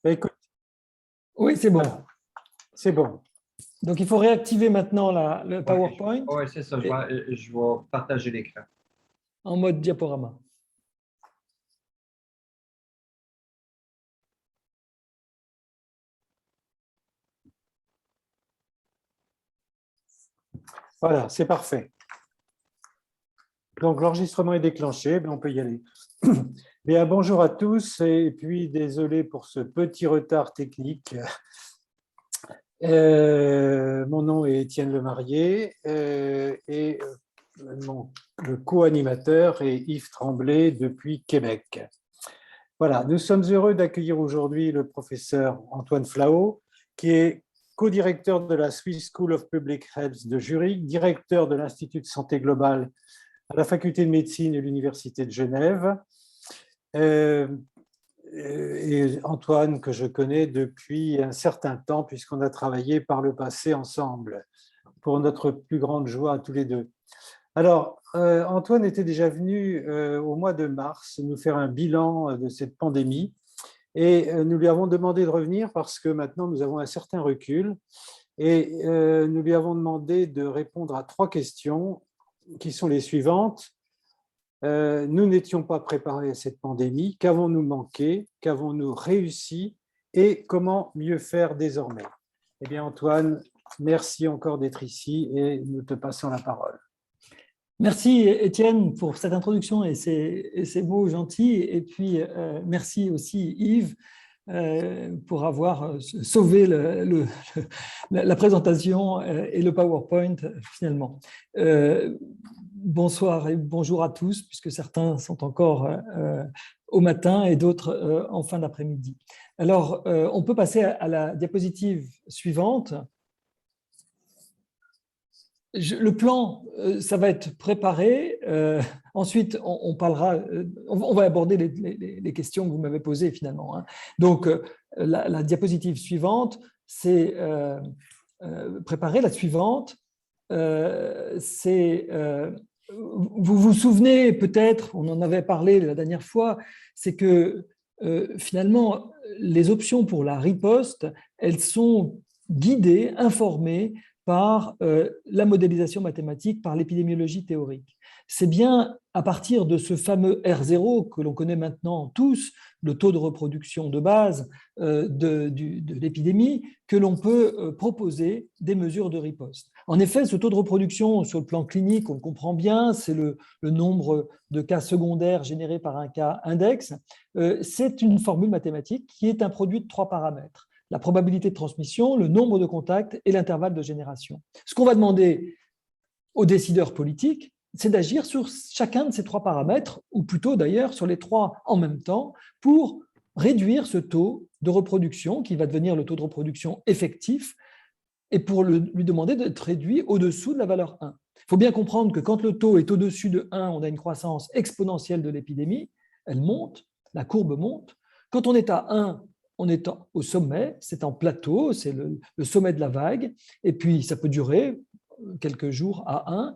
Écoute, Oui, c'est bon. voilà, c'est bon. Donc, il faut réactiver maintenant le Oui, PowerPoint c'est ça. et- Je vais partager l'écran. en mode diaporama. Voilà, c'est parfait. Donc, l'enregistrement est déclenché, on peut y aller. Bien, bonjour à tous et puis désolé pour ce petit retard technique. Mon nom est Étienne Lemarié et le co-animateur est Yves Tremblay depuis Québec. Voilà, nous sommes heureux d'accueillir aujourd'hui le professeur Antoine Flao, qui est co-directeur de la Swiss School of Public Health de Zurich, directeur de l'Institut de santé globale à la faculté de médecine de l'Université de Genève. Et Antoine, que je connais depuis un certain temps, puisqu'on a travaillé par le passé ensemble, pour notre plus grande joie tous les deux. Alors, Antoine était déjà venu au mois de mars nous faire un bilan de cette pandémie et nous lui avons demandé de revenir parce que maintenant nous avons un certain recul et nous lui avons demandé de répondre à 3 questions qui sont les suivantes. Nous n'étions pas préparés à cette pandémie. Qu'avons-nous manqué? Qu'avons-nous réussi? Et comment mieux faire désormais? Eh bien, Antoine, merci encore d'être ici et nous te passons la parole. Merci Étienne pour cette introduction et ces mots gentils. Et puis, merci aussi Yves pour avoir sauvé la présentation et le PowerPoint finalement. Bonsoir et bonjour à tous, puisque certains sont encore au matin et d'autres en fin d'après-midi. Alors, on peut passer à la diapositive suivante. Le plan, ça va être préparé. Ensuite, on parlera, on va aborder les questions que vous m'avez posées finalement. Hein. Donc, la diapositive suivante, c'est préparer. La suivante, c'est, vous vous souvenez peut-être, on en avait parlé la dernière fois, c'est que finalement, les options pour la riposte, elles sont guidées, informées par la modélisation mathématique, par l'épidémiologie théorique. C'est bien à partir de ce fameux R0 que l'on connaît maintenant tous, le taux de reproduction de base de l'épidémie, que l'on peut proposer des mesures de riposte. En effet, ce taux de reproduction sur le plan clinique, on le comprend bien, c'est le nombre de cas secondaires générés par un cas index. C'est une formule mathématique qui est un produit de 3 paramètres. La probabilité de transmission, le nombre de contacts et l'intervalle de génération. Ce qu'on va demander aux décideurs politiques, c'est d'agir sur chacun de ces 3 paramètres, ou plutôt d'ailleurs sur les 3 en même temps, pour réduire ce taux de reproduction qui va devenir le taux de reproduction effectif et pour lui demander d'être réduit au-dessous de la valeur 1. Il faut bien comprendre que quand le taux est au-dessus de 1, on a une croissance exponentielle de l'épidémie, elle monte, la courbe monte. Quand on est à 1, on est au sommet, c'est en plateau, c'est le sommet de la vague, et puis ça peut durer quelques jours à 1,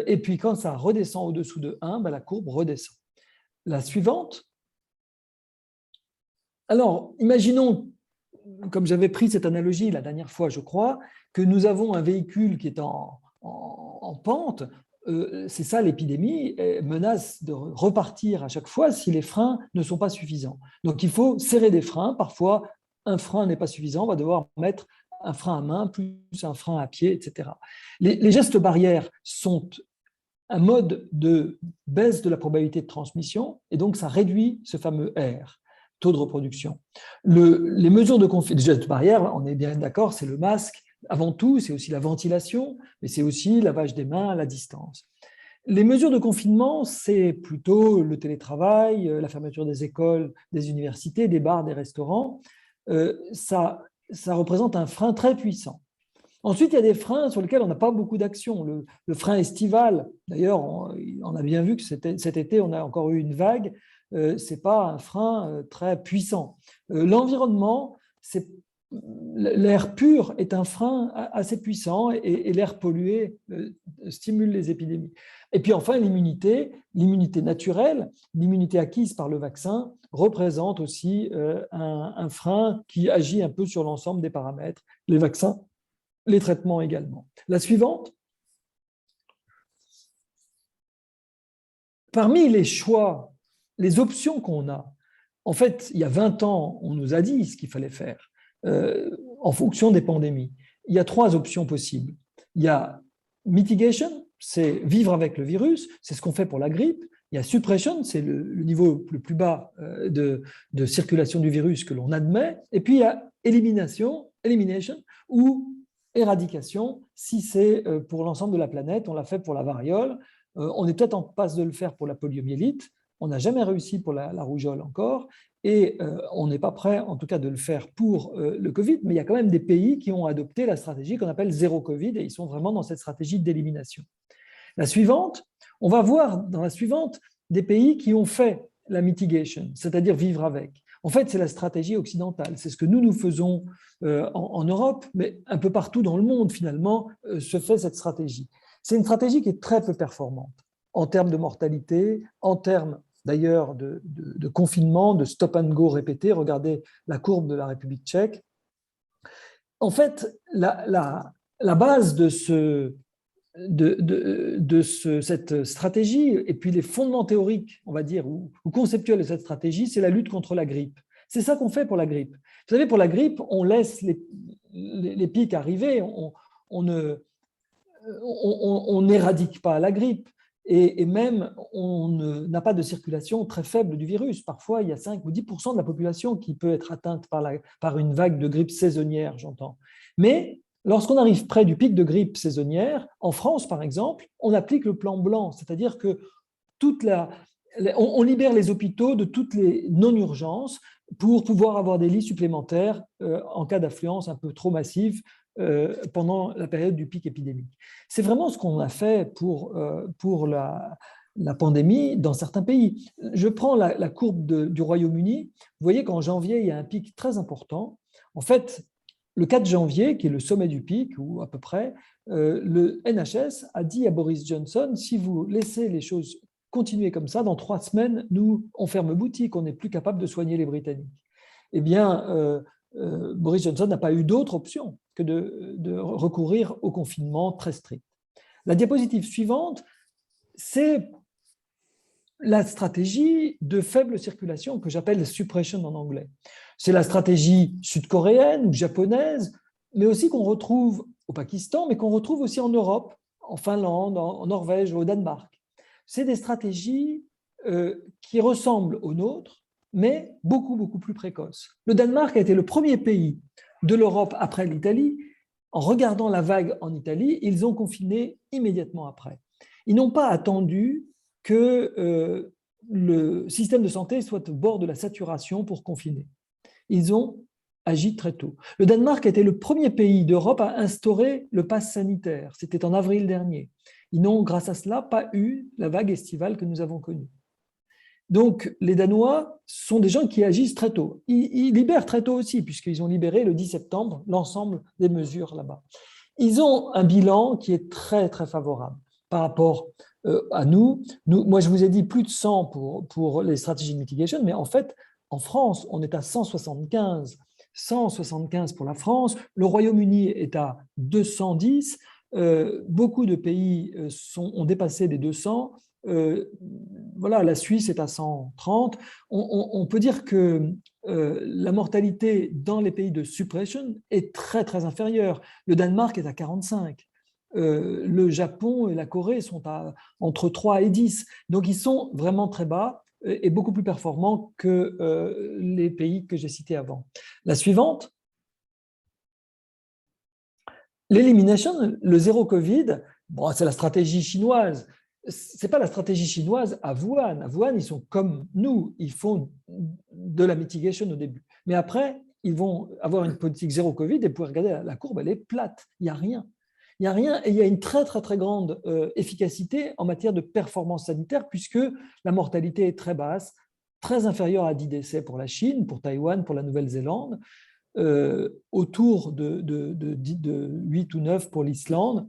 et puis quand ça redescend au-dessous de 1, la courbe redescend. La suivante. Alors, imaginons, comme j'avais pris cette analogie la dernière fois, je crois, que nous avons un véhicule qui est en pente. C'est ça l'épidémie, menace de repartir à chaque fois si les freins ne sont pas suffisants. Donc il faut serrer des freins. Parfois, un frein n'est pas suffisant, on va devoir mettre un frein à main, plus un frein à pied, etc. Les gestes barrières sont un mode de baisse de la probabilité de transmission, et donc ça réduit ce fameux R, taux de reproduction. Les mesures de gestes barrières, on est bien d'accord, c'est le masque, avant tout, c'est aussi la ventilation, mais c'est aussi lavage des mains à la distance. Les mesures de confinement, c'est plutôt le télétravail, la fermeture des écoles, des universités, des bars, des restaurants. Ça représente un frein très puissant. Ensuite, il y a des freins sur lesquels on n'a pas beaucoup d'action. Le frein estival, d'ailleurs, on a bien vu que cet été, on a encore eu une vague. Ce n'est pas un frein très puissant. L'environnement, c'est l'air pur est un frein assez puissant et l'air pollué stimule les épidémies. Et puis enfin, l'immunité naturelle, l'immunité acquise par le vaccin représente aussi un frein qui agit un peu sur l'ensemble des paramètres, les vaccins, les traitements également. La suivante. Parmi les choix, les options qu'on a, en fait, il y a 20 ans, on nous a dit ce qu'il fallait faire en fonction des pandémies. Il y a 3 options possibles. Il y a mitigation, c'est vivre avec le virus, c'est ce qu'on fait pour la grippe. Il y a suppression, c'est le niveau le plus bas de circulation du virus que l'on admet. Et puis il y a elimination ou éradication, si c'est pour l'ensemble de la planète. On l'a fait pour la variole. On est peut-être en passe de le faire pour la poliomyélite. On n'a jamais réussi pour la rougeole encore. Et on n'est pas prêt, en tout cas, de le faire pour le Covid. Mais il y a quand même des pays qui ont adopté la stratégie qu'on appelle zéro Covid. Et ils sont vraiment dans cette stratégie d'élimination. La suivante, on va voir dans la suivante des pays qui ont fait la mitigation, c'est-à-dire vivre avec. En fait, c'est la stratégie occidentale. C'est ce que nous faisons en Europe, mais un peu partout dans le monde, finalement, se fait cette stratégie. C'est une stratégie qui est très peu performante en termes de mortalité, en termes d'ailleurs de confinement, de stop and go répété. Regardez la courbe de la République tchèque. En fait, la base de cette stratégie, et puis les fondements théoriques, on va dire, ou conceptuels de cette stratégie, c'est la lutte contre la grippe. C'est ça qu'on fait pour la grippe. Vous savez, pour la grippe, on laisse les pics arriver, on n'éradique pas la grippe, et même on n'a pas de circulation très faible du virus. Parfois, il y a 5 ou 10% de la population qui peut être atteinte par une vague de grippe saisonnière, j'entends. Mais lorsqu'on arrive près du pic de grippe saisonnière, en France par exemple, on applique le plan blanc, c'est-à-dire que on libère les hôpitaux de toutes les non-urgences pour pouvoir avoir des lits supplémentaires en cas d'affluence un peu trop massive pendant la période du pic épidémique. C'est vraiment ce qu'on a fait pour la pandémie dans certains pays. Je prends la courbe du Royaume-Uni. Vous voyez qu'en janvier, il y a un pic très important. En fait, le 4 janvier, qui est le sommet du pic, ou à peu près, le NHS a dit à Boris Johnson, si vous laissez les choses continuer comme ça, dans 3 semaines, nous, on ferme boutique, on n'est plus capable de soigner les Britanniques. Eh bien, Boris Johnson n'a pas eu d'autre option que de recourir au confinement très strict. La diapositive suivante, c'est la stratégie de faible circulation que j'appelle suppression en anglais. C'est la stratégie sud-coréenne ou japonaise, mais aussi qu'on retrouve au Pakistan, mais qu'on retrouve aussi en Europe, en Finlande, en Norvège, au Danemark. C'est des stratégies qui ressemblent aux nôtres, mais beaucoup, beaucoup plus précoces. Le Danemark a été le premier pays de l'Europe après l'Italie. En regardant la vague en Italie, ils ont confiné immédiatement après. Ils n'ont pas attendu que le système de santé soit au bord de la saturation pour confiner. Ils ont agi très tôt. Le Danemark a été le premier pays d'Europe à instaurer le pass sanitaire. C'était en avril dernier. Ils n'ont, grâce à cela, pas eu la vague estivale que nous avons connue. Donc, les Danois sont des gens qui agissent très tôt. Ils libèrent très tôt aussi, puisqu'ils ont libéré le 10 septembre l'ensemble des mesures là-bas. Ils ont un bilan qui est très, très favorable par rapport à nous. Moi, je vous ai dit plus de 100 pour les stratégies de mitigation, mais en fait, en France, on est à 175 pour la France. Le Royaume-Uni est à 210. Beaucoup de pays ont dépassé les 200. Voilà, la Suisse est à 130. On peut dire que la mortalité dans les pays de suppression est très, très inférieure. Le Danemark est à 45. Le Japon et la Corée sont entre 3 et 10. Donc, ils sont vraiment très bas et beaucoup plus performants que les pays que j'ai cités avant. La suivante. L'élimination, le zéro Covid, bon, c'est la stratégie chinoise. Ce n'est pas la stratégie chinoise à Wuhan. À Wuhan, ils sont comme nous, ils font de la mitigation au début. Mais après, ils vont avoir une politique zéro Covid et vous pouvez regarder la courbe, elle est plate. Il n'y a rien. Il n'y a rien et il y a une très, très, très grande efficacité en matière de performance sanitaire puisque la mortalité est très basse, très inférieure à 10 décès pour la Chine, pour Taïwan, pour la Nouvelle-Zélande. autour de 8 ou 9 pour l'Islande.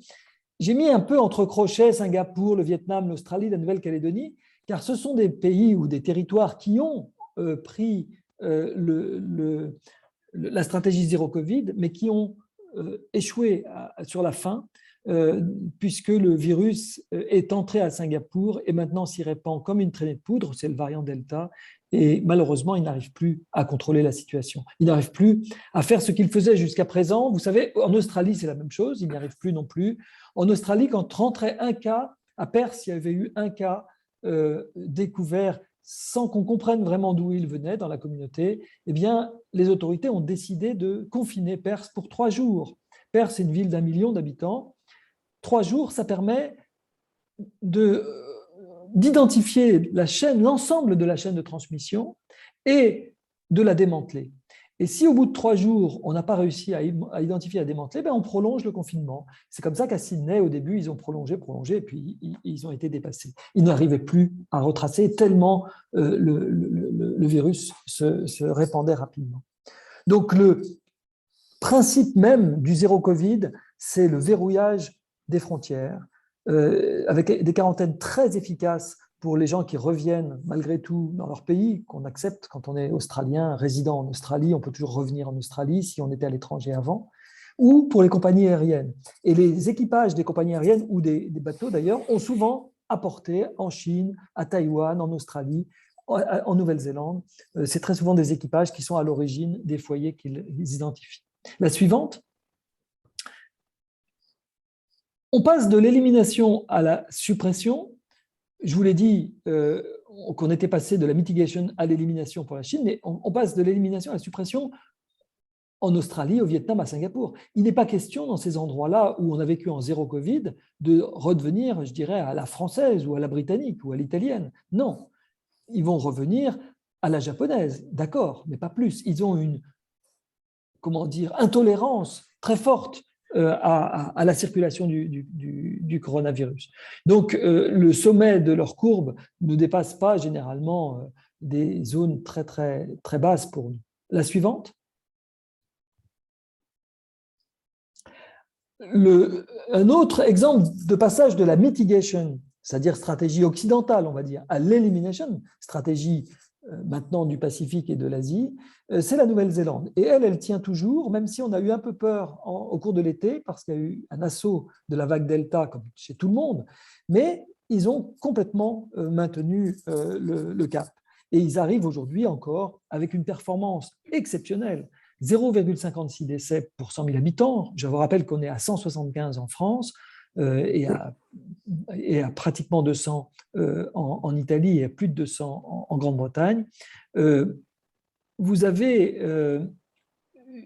J'ai mis un peu entre crochets Singapour, le Vietnam, l'Australie, la Nouvelle-Calédonie, car ce sont des pays ou des territoires qui ont pris la stratégie zéro Covid, mais qui ont échoué sur la fin, puisque le virus est entré à Singapour et maintenant s'y répand comme une traînée de poudre, c'est le variant Delta, et malheureusement, il n'arrive plus à contrôler la situation. Il n'arrive plus à faire ce qu'il faisait jusqu'à présent. Vous savez, en Australie, c'est la même chose, il n'y arrive plus non plus. En Australie, quand rentrait un cas, à Perth, il y avait eu un cas découvert sans qu'on comprenne vraiment d'où il venait dans la communauté, eh bien, les autorités ont décidé de confiner Perth pour 3 jours. Perth, c'est une ville d'1 million d'habitants. 3 jours, ça permet d'identifier l'ensemble de la chaîne de transmission et de la démanteler. Et si au bout de 3 jours, on n'a pas réussi à identifier, à démanteler, ben on prolonge le confinement. C'est comme ça qu'à Sydney, au début, ils ont prolongé, et puis ils ont été dépassés. Ils n'arrivaient plus à retracer tellement le virus se répandait rapidement. Donc, le principe même du zéro Covid, c'est le verrouillage des frontières, avec des quarantaines très efficaces pour les gens qui reviennent malgré tout dans leur pays, qu'on accepte quand on est australien, résident en Australie, on peut toujours revenir en Australie si on était à l'étranger avant, ou pour les compagnies aériennes. Et les équipages des compagnies aériennes ou des bateaux d'ailleurs ont souvent apporté en Chine, à Taïwan, en Australie, en Nouvelle-Zélande. C'est très souvent des équipages qui sont à l'origine des foyers qu'ils identifient. La suivante. On passe de l'élimination à la suppression. Je vous l'ai dit qu'on était passé de la mitigation à l'élimination pour la Chine, mais on passe de l'élimination à la suppression en Australie, au Vietnam, à Singapour. Il n'est pas question dans ces endroits-là où on a vécu en zéro Covid de redevenir, je dirais, à la française ou à la britannique ou à l'italienne. Non, ils vont revenir à la japonaise, d'accord, mais pas plus. Ils ont une, intolérance très forte à la circulation du coronavirus. Donc, le sommet de leur courbe ne dépasse pas généralement des zones très, très, très basses pour nous. La suivante. Un autre exemple de passage de la mitigation, c'est-à-dire stratégie occidentale, on va dire, à l'élimination, stratégie maintenant du Pacifique et de l'Asie, c'est la Nouvelle-Zélande. Et elle tient toujours, même si on a eu un peu peur au cours de l'été, parce qu'il y a eu un assaut de la vague Delta, comme chez tout le monde, mais ils ont complètement maintenu le cap. Et ils arrivent aujourd'hui encore avec une performance exceptionnelle. 0,56 décès pour 100 000 habitants. Je vous rappelle qu'on est à 175 en France et à pratiquement 200 en Italie et à plus de 200 en Grande-Bretagne. Vous avez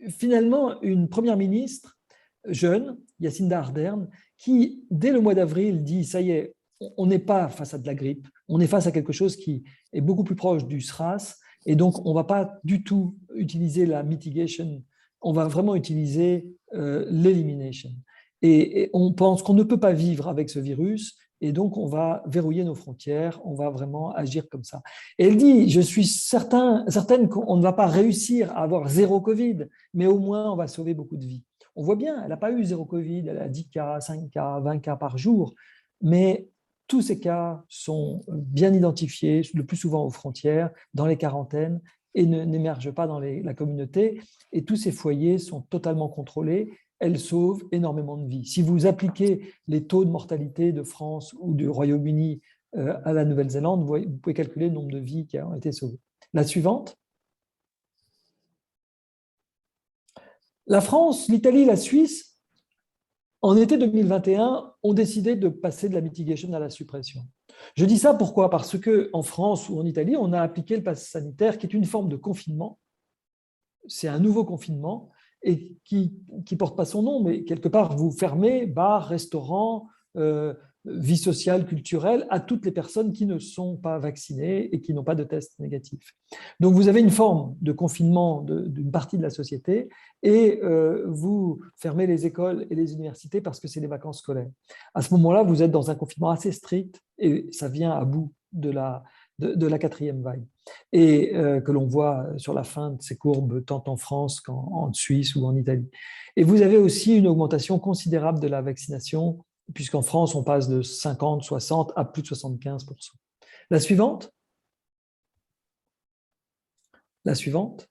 finalement une première ministre jeune, Jacinda Ardern, qui, dès le mois d'avril, dit « ça y est, on n'est pas face à de la grippe, on est face à quelque chose qui est beaucoup plus proche du SRAS, et donc on ne va pas du tout utiliser la mitigation, on va vraiment utiliser l'elimination. Et on pense qu'on ne peut pas vivre avec ce virus, et donc on va verrouiller nos frontières, on va vraiment agir comme ça. » Et elle dit, je suis certaine qu'on ne va pas réussir à avoir zéro Covid, mais au moins on va sauver beaucoup de vies. On voit bien, elle n'a pas eu zéro Covid, elle a 10 cas, 5 cas, 20 cas par jour, mais tous ces cas sont bien identifiés, le plus souvent aux frontières, dans les quarantaines, et n'émergent pas dans la communauté. Et tous ces foyers sont totalement contrôlés. Elles sauvent énormément de vies. Si vous appliquez les taux de mortalité de France ou du Royaume-Uni à la Nouvelle-Zélande, vous pouvez calculer le nombre de vies qui ont été sauvées. La suivante. La France, l'Italie, la Suisse, en été 2021, ont décidé de passer de la mitigation à la suppression. Je dis ça pourquoi ? Parce qu'en France ou en Italie, on a appliqué le pass sanitaire, qui est une forme de confinement. C'est un nouveau confinement et qui ne porte pas son nom, mais quelque part, vous fermez bars, restaurants, vie sociale, culturelle, à toutes les personnes qui ne sont pas vaccinées et qui n'ont pas de test négatif. Donc, vous avez une forme de confinement d'une partie de la société et vous fermez les écoles et les universités parce que c'est les vacances scolaires. À ce moment-là, vous êtes dans un confinement assez strict et ça vient à bout de de la quatrième vague, et que l'on voit sur la fin de ces courbes tant en France qu'en Suisse ou en Italie. Et vous avez aussi une augmentation considérable de la vaccination, puisqu'en France, on passe de 50, 60 à plus de 75%. La suivante. La suivante.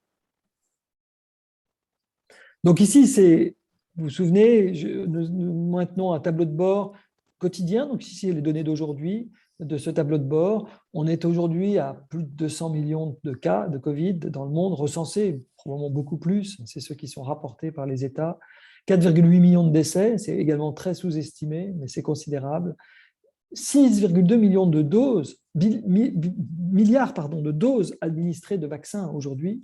Donc ici, vous vous souvenez, nous maintenons un tableau de bord quotidien. Donc ici, les données d'aujourd'hui de ce tableau de bord. On est aujourd'hui à plus de 200 millions de cas de Covid dans le monde recensés, probablement beaucoup plus. C'est ceux qui sont rapportés par les États. 4,8 millions de décès, c'est également très sous-estimé, mais c'est considérable. 6,2 millions de doses, milliards de doses administrées de vaccins aujourd'hui,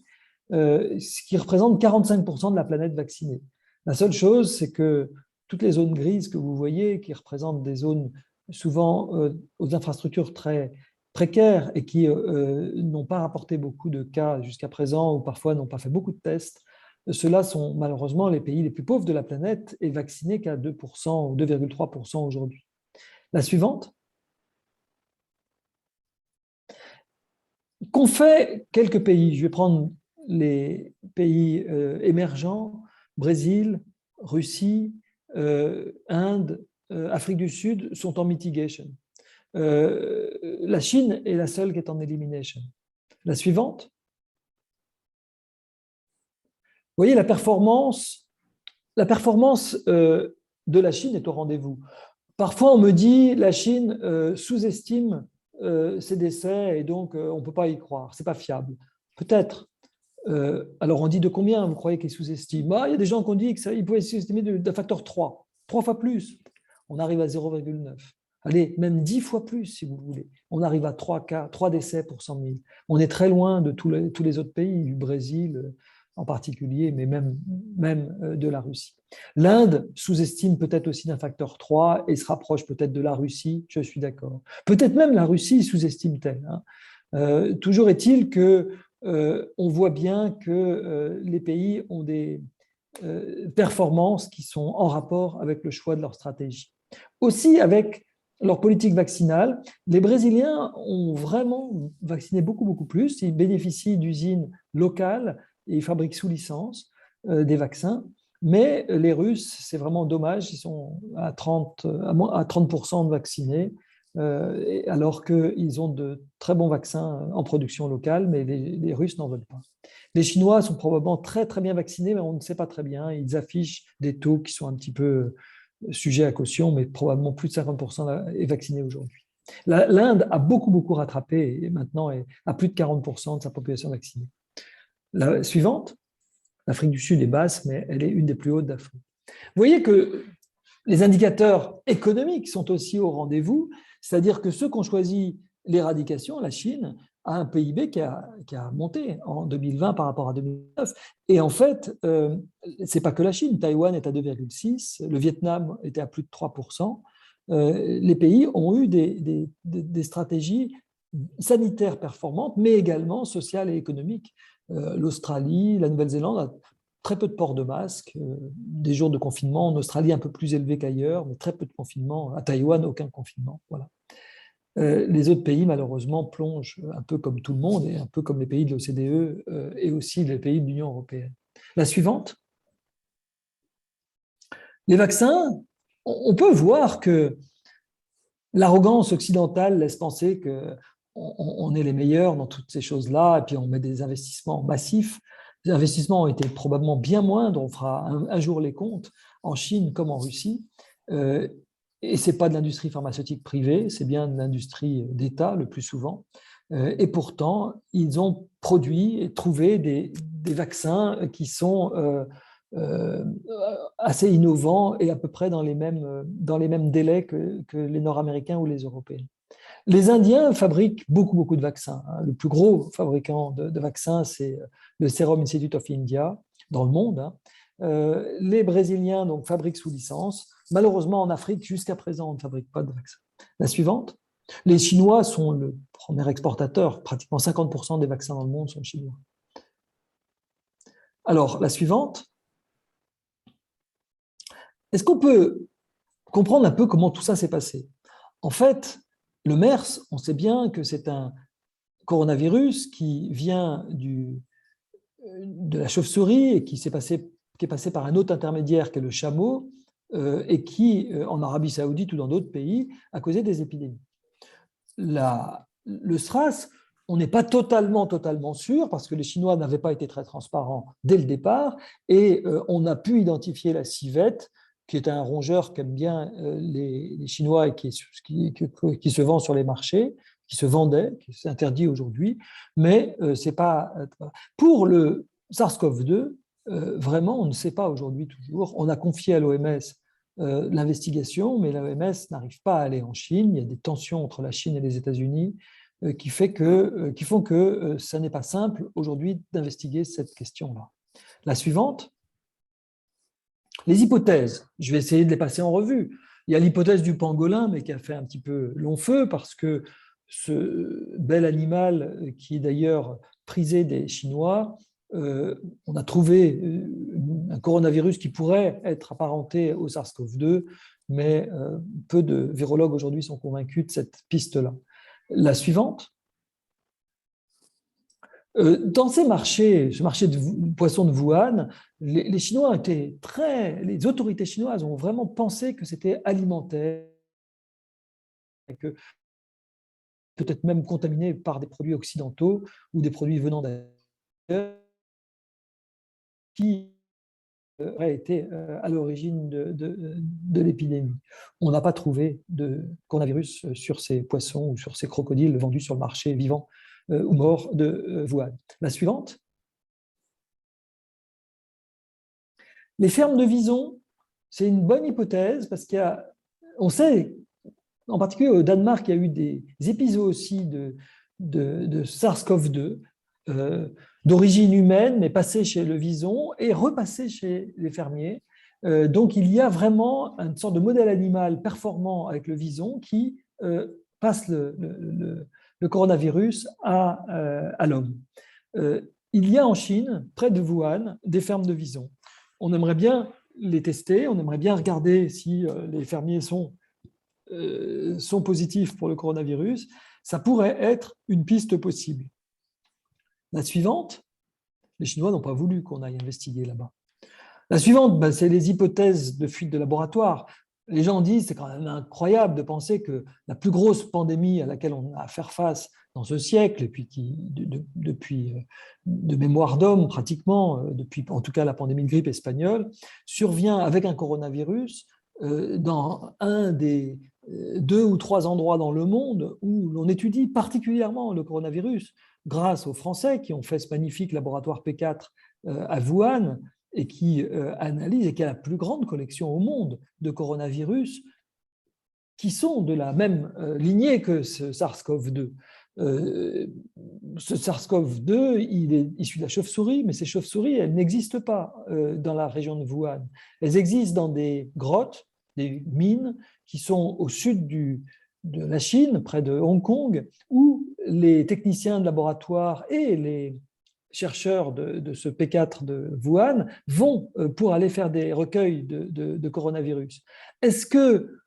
ce qui représente 45% de la planète vaccinée. La seule chose, c'est que toutes les zones grises que vous voyez, qui représentent des zones souvent aux infrastructures très précaires et qui n'ont pas rapporté beaucoup de cas jusqu'à présent ou parfois n'ont pas fait beaucoup de tests, ceux-là sont malheureusement les pays les plus pauvres de la planète et vaccinés qu'à 2% ou 2,3% aujourd'hui. La suivante. Qu'ont fait quelques pays? Je vais prendre les pays émergents, Brésil, Russie, Inde, Afrique du Sud sont en mitigation. La Chine est la seule qui est en elimination. La suivante. Vous voyez, la performance de la Chine est au rendez-vous. Parfois, on me dit la Chine sous-estime ses décès et donc on ne peut pas y croire, ce n'est pas fiable. Peut-être. Alors, on dit de combien vous croyez qu'il sous-estime? Il y a des gens qui ont dit qu'il pouvait sous-estimer d'un facteur 3 fois plus. On arrive à 0,9. Allez, même 10 fois plus, si vous voulez. On arrive à 3 décès pour 100 000. On est très loin de tous les autres pays, du Brésil en particulier, mais même de la Russie. L'Inde sous-estime peut-être aussi d'un facteur 3 et se rapproche peut-être de la Russie, je suis d'accord. Peut-être même la Russie sous-estime-t-elle. Toujours est-il que on voit bien que les pays ont des performances qui sont en rapport avec le choix de leur stratégie. Aussi avec leur politique vaccinale, les Brésiliens ont vraiment vacciné beaucoup plus. Ils bénéficient d'usines locales et ils fabriquent sous licence des vaccins. Mais les Russes, c'est vraiment dommage, ils sont à 30% de vaccinés, alors qu'ils ont de très bons vaccins en production locale, mais les Russes n'en veulent pas. Les Chinois sont probablement très bien vaccinés, mais on ne sait pas très bien. Ils affichent des taux qui sont un petit peu sujets à caution, mais probablement plus de 50% est vacciné aujourd'hui. L'Inde a beaucoup rattrapé et maintenant est à plus de 40% de sa population vaccinée. La suivante. L'Afrique du Sud est basse, mais elle est une des plus hautes d'Afrique. Vous voyez que les indicateurs économiques sont aussi au rendez-vous, c'est-à-dire que ceux qui ont choisi l'éradication, la Chine, a un PIB qui a monté en 2020 par rapport à 2009. Et en fait, ce n'est pas que la Chine. Taïwan est à 2,6, le Vietnam était à plus de 3%. Les pays ont eu des stratégies sanitaires performantes, mais également sociales et économiques. L'Australie, la Nouvelle-Zélande a très peu de port de masque, des jours de confinement. En Australie, un peu plus élevé qu'ailleurs, mais très peu de confinement. À Taïwan, aucun confinement. Voilà. Les autres pays, malheureusement, plongent un peu comme tout le monde et un peu comme les pays de l'OCDE et aussi les pays de l'Union européenne. La suivante. Les vaccins, on peut voir que l'arrogance occidentale laisse penser qu'on est les meilleurs dans toutes ces choses-là et puis on met des investissements massifs. Les investissements ont été probablement bien moindres, on fera un jour les comptes, en Chine comme en Russie. Et ce n'est pas de l'industrie pharmaceutique privée, c'est bien de l'industrie d'État le plus souvent. Et pourtant, ils ont produit et trouvé des vaccins qui sont assez innovants et à peu près dans les mêmes délais que les Nord-Américains ou les Européens. Les Indiens fabriquent beaucoup de vaccins. Le plus gros fabricant de vaccins, c'est le Serum Institute of India, dans le monde. Les Brésiliens donc, fabriquent sous licence. Malheureusement, en Afrique, jusqu'à présent, on ne fabrique pas de vaccins. La suivante. Les Chinois sont le premier exportateur. Pratiquement 50% des vaccins dans le monde sont chinois. Alors, la suivante. Est-ce qu'on peut comprendre un peu comment tout ça s'est passé? En fait, le MERS, on sait bien que c'est un coronavirus qui vient de la chauve-souris et qui est passé par un autre intermédiaire qui est le chameau et qui, en Arabie Saoudite ou dans d'autres pays, a causé des épidémies. Le SRAS, on n'est pas totalement sûr parce que les Chinois n'avaient pas été très transparents dès le départ et on a pu identifier la civette, qui est un rongeur qu'aiment bien les Chinois et qui se vend sur les marchés, qui se vendait, qui est interdit aujourd'hui, mais c'est pas… Pour le SARS-CoV-2, vraiment, on ne sait pas aujourd'hui toujours. On a confié à l'OMS l'investigation, mais l'OMS n'arrive pas à aller en Chine. Il y a des tensions entre la Chine et les États-Unis qui font que ça n'est pas simple aujourd'hui d'investiguer cette question-là. La suivante, les hypothèses. Je vais essayer de les passer en revue. Il y a l'hypothèse du pangolin, mais qui a fait un petit peu long feu parce que ce bel animal, qui est d'ailleurs prisé des Chinois, on a trouvé un coronavirus qui pourrait être apparenté au SARS-CoV-2, mais peu de virologues aujourd'hui sont convaincus de cette piste-là. La suivante. Dans ce marché de poissons de Wuhan, les Chinois les autorités chinoises ont vraiment pensé que c'était alimentaire, et que peut-être même contaminé par des produits occidentaux ou des produits venant d'ailleurs qui auraient été à l'origine de l'épidémie. On n'a pas trouvé de coronavirus sur ces poissons ou sur ces crocodiles vendus sur le marché vivant ou morts de Wuhan. La suivante. Les fermes de visons, c'est une bonne hypothèse parce on sait, en particulier au Danemark, il y a eu des épisodes aussi de SARS-CoV-2 d'origine humaine, mais passés chez le vison et repassés chez les fermiers. Donc, il y a vraiment une sorte de modèle animal performant avec le vison qui passe le coronavirus à l'homme. Il y a en Chine, près de Wuhan, des fermes de visons. On aimerait bien les tester, on aimerait bien regarder si les fermiers sont positifs pour le coronavirus. Ça pourrait être une piste possible. La suivante, les Chinois n'ont pas voulu qu'on aille investiguer là-bas. La suivante, c'est les hypothèses de fuite de laboratoire. Les gens disent, c'est quand même incroyable de penser que la plus grosse pandémie à laquelle on a à faire face dans ce siècle, et puis depuis de mémoire d'homme pratiquement, depuis en tout cas la pandémie de grippe espagnole, survient avec un coronavirus dans un des 2 ou 3 endroits dans le monde où l'on étudie particulièrement le coronavirus, grâce aux Français qui ont fait ce magnifique laboratoire P4 à Wuhan, et qui analyse et qui a la plus grande collection au monde de coronavirus qui sont de la même lignée que ce SARS-CoV-2. Ce SARS-CoV-2, il est issu de la chauve-souris, mais ces chauves-souris, elles n'existent pas dans la région de Wuhan. Elles existent dans des grottes, des mines qui sont au sud de la Chine, près de Hong Kong, où les techniciens de laboratoire et les chercheurs de ce P4 de Wuhan vont pour aller faire des recueils de coronavirus. Est-ce que,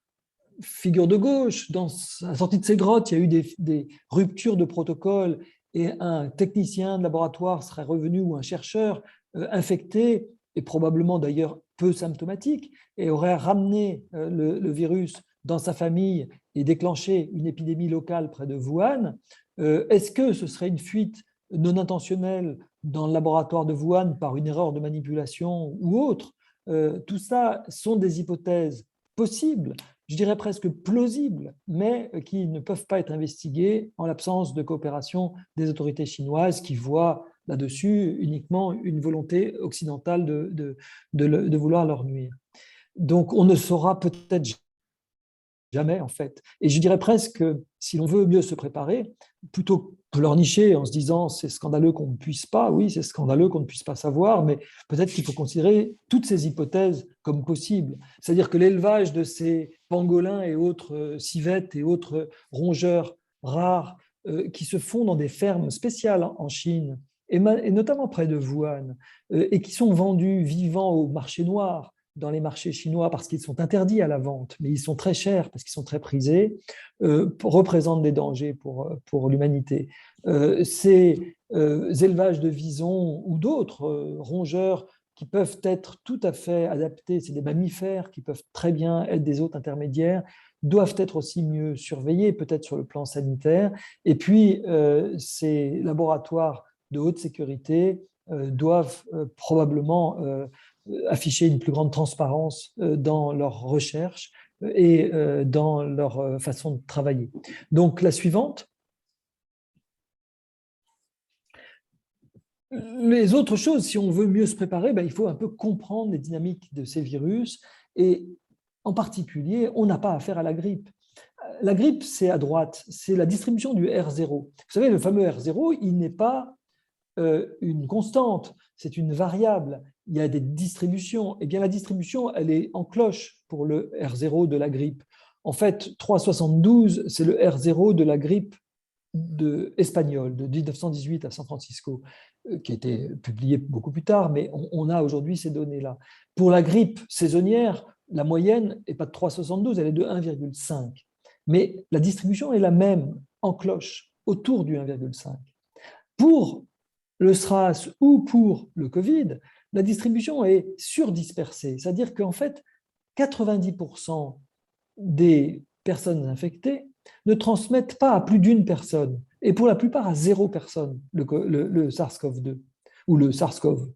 figure de gauche, dans la sortie de ces grottes, il y a eu des ruptures de protocole et un technicien de laboratoire serait revenu ou un chercheur infecté et probablement d'ailleurs peu symptomatique et aurait ramené le virus dans sa famille et déclenché une épidémie locale près de Wuhan? Est-ce que ce serait une fuite non intentionnelle dans le laboratoire de Wuhan par une erreur de manipulation ou autre? Tout ça sont des hypothèses possibles, je dirais presque plausibles, mais qui ne peuvent pas être investiguées en l'absence de coopération des autorités chinoises qui voient là-dessus uniquement une volonté occidentale de vouloir leur nuire. Donc on ne saura peut-être jamais en fait. Et je dirais presque que si l'on veut mieux se préparer, plutôt que pleurnicher en se disant c'est scandaleux qu'on ne puisse pas, oui c'est scandaleux qu'on ne puisse pas savoir, mais peut-être qu'il faut considérer toutes ces hypothèses comme possibles. C'est-à-dire que l'élevage de ces pangolins et autres civettes et autres rongeurs rares qui se font dans des fermes spéciales en Chine, et notamment près de Wuhan, et qui sont vendus vivants au marché noir, dans les marchés chinois parce qu'ils sont interdits à la vente, mais ils sont très chers parce qu'ils sont très prisés, représentent des dangers pour l'humanité. Ces élevages de visons ou d'autres rongeurs qui peuvent être tout à fait adaptés, c'est des mammifères qui peuvent très bien être des hôtes intermédiaires, doivent être aussi mieux surveillés, peut-être sur le plan sanitaire. Et puis, ces laboratoires de haute sécurité doivent probablement afficher une plus grande transparence dans leurs recherches et dans leur façon de travailler. Donc, la suivante. Les autres choses, si on veut mieux se préparer, il faut un peu comprendre les dynamiques de ces virus et en particulier, on n'a pas affaire à la grippe. La grippe, c'est à droite, c'est la distribution du R0. Vous savez, le fameux R0, il n'est pas une constante, c'est une variable. Il y a des distributions. Eh bien, la distribution, elle est en cloche pour le R0 de la grippe. En fait, 3,72, c'est le R0 de la grippe espagnole de 1918 à San Francisco, qui a été publié beaucoup plus tard, mais on a aujourd'hui ces données-là. Pour la grippe saisonnière, la moyenne n'est pas de 3,72, elle est de 1,5. Mais la distribution est la même, en cloche, autour du 1,5. Pour le SRAS ou pour le Covid, la distribution est surdispersée, c'est-à-dire qu'en fait, 90% des personnes infectées ne transmettent pas à plus d'une personne, et pour la plupart à 0 personne, le SARS-CoV-2 ou le SARS-CoV.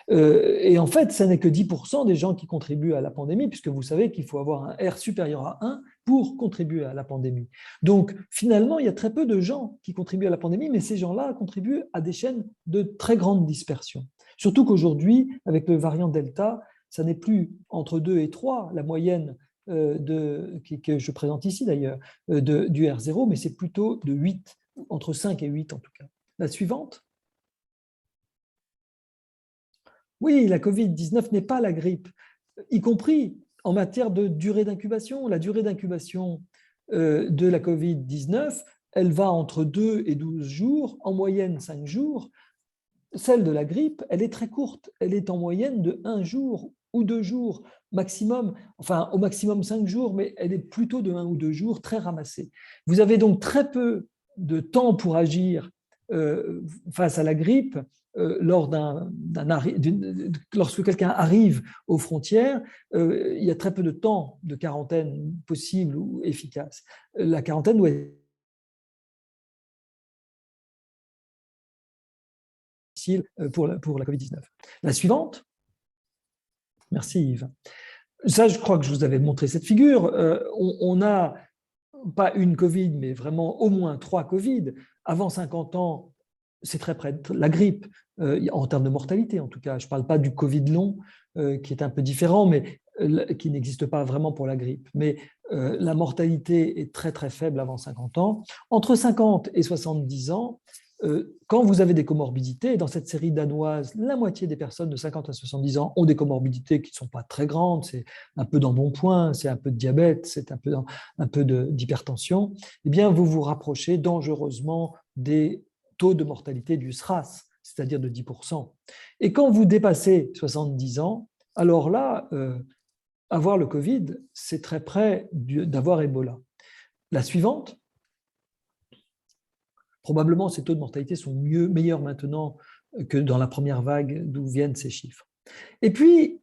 Et en fait, ce n'est que 10% des gens qui contribuent à la pandémie, puisque vous savez qu'il faut avoir un R supérieur à 1 pour contribuer à la pandémie. Donc, finalement, il y a très peu de gens qui contribuent à la pandémie, mais ces gens-là contribuent à des chaînes de très grande dispersion. Surtout qu'aujourd'hui, avec le variant Delta, ça n'est plus entre 2 et 3, la moyenne que je présente ici d'ailleurs, du R0, mais c'est plutôt de 8, entre 5 et 8 en tout cas. La suivante. Oui, la Covid-19 n'est pas la grippe, y compris en matière de durée d'incubation. La durée d'incubation de la Covid-19, elle va entre 2 et 12 jours, en moyenne 5 jours. Celle de la grippe, elle est très courte, elle est en moyenne de 1 jour ou 2 jours maximum, enfin au maximum 5 jours, mais elle est plutôt de 1 ou 2 jours, très ramassée. Vous avez donc très peu de temps pour agir face à la grippe lorsque quelqu'un arrive aux frontières, il y a très peu de temps de quarantaine possible ou efficace. La quarantaine doit être difficile pour la Covid-19. La suivante. Merci Yves. Ça, je crois que je vous avais montré cette figure. On n'a pas une Covid, mais vraiment au moins 3 Covid. Avant 50 ans, c'est très près de la grippe, en termes de mortalité en tout cas. Je ne parle pas du Covid long, qui est un peu différent, mais qui n'existe pas vraiment pour la grippe. Mais la mortalité est très très faible avant 50 ans. Entre 50 et 70 ans, quand vous avez des comorbidités, dans cette série danoise, la moitié des personnes de 50 à 70 ans ont des comorbidités qui ne sont pas très grandes, c'est un peu d'embonpoint, c'est un peu de diabète, c'est un peu d'hypertension, eh bien vous vous rapprochez dangereusement des taux de mortalité du SRAS, c'est-à-dire de 10%. Et quand vous dépassez 70 ans, alors là, avoir le Covid, c'est très près d'avoir Ebola. La suivante. Probablement, ces taux de mortalité sont meilleurs maintenant que dans la première vague d'où viennent ces chiffres. Et puis,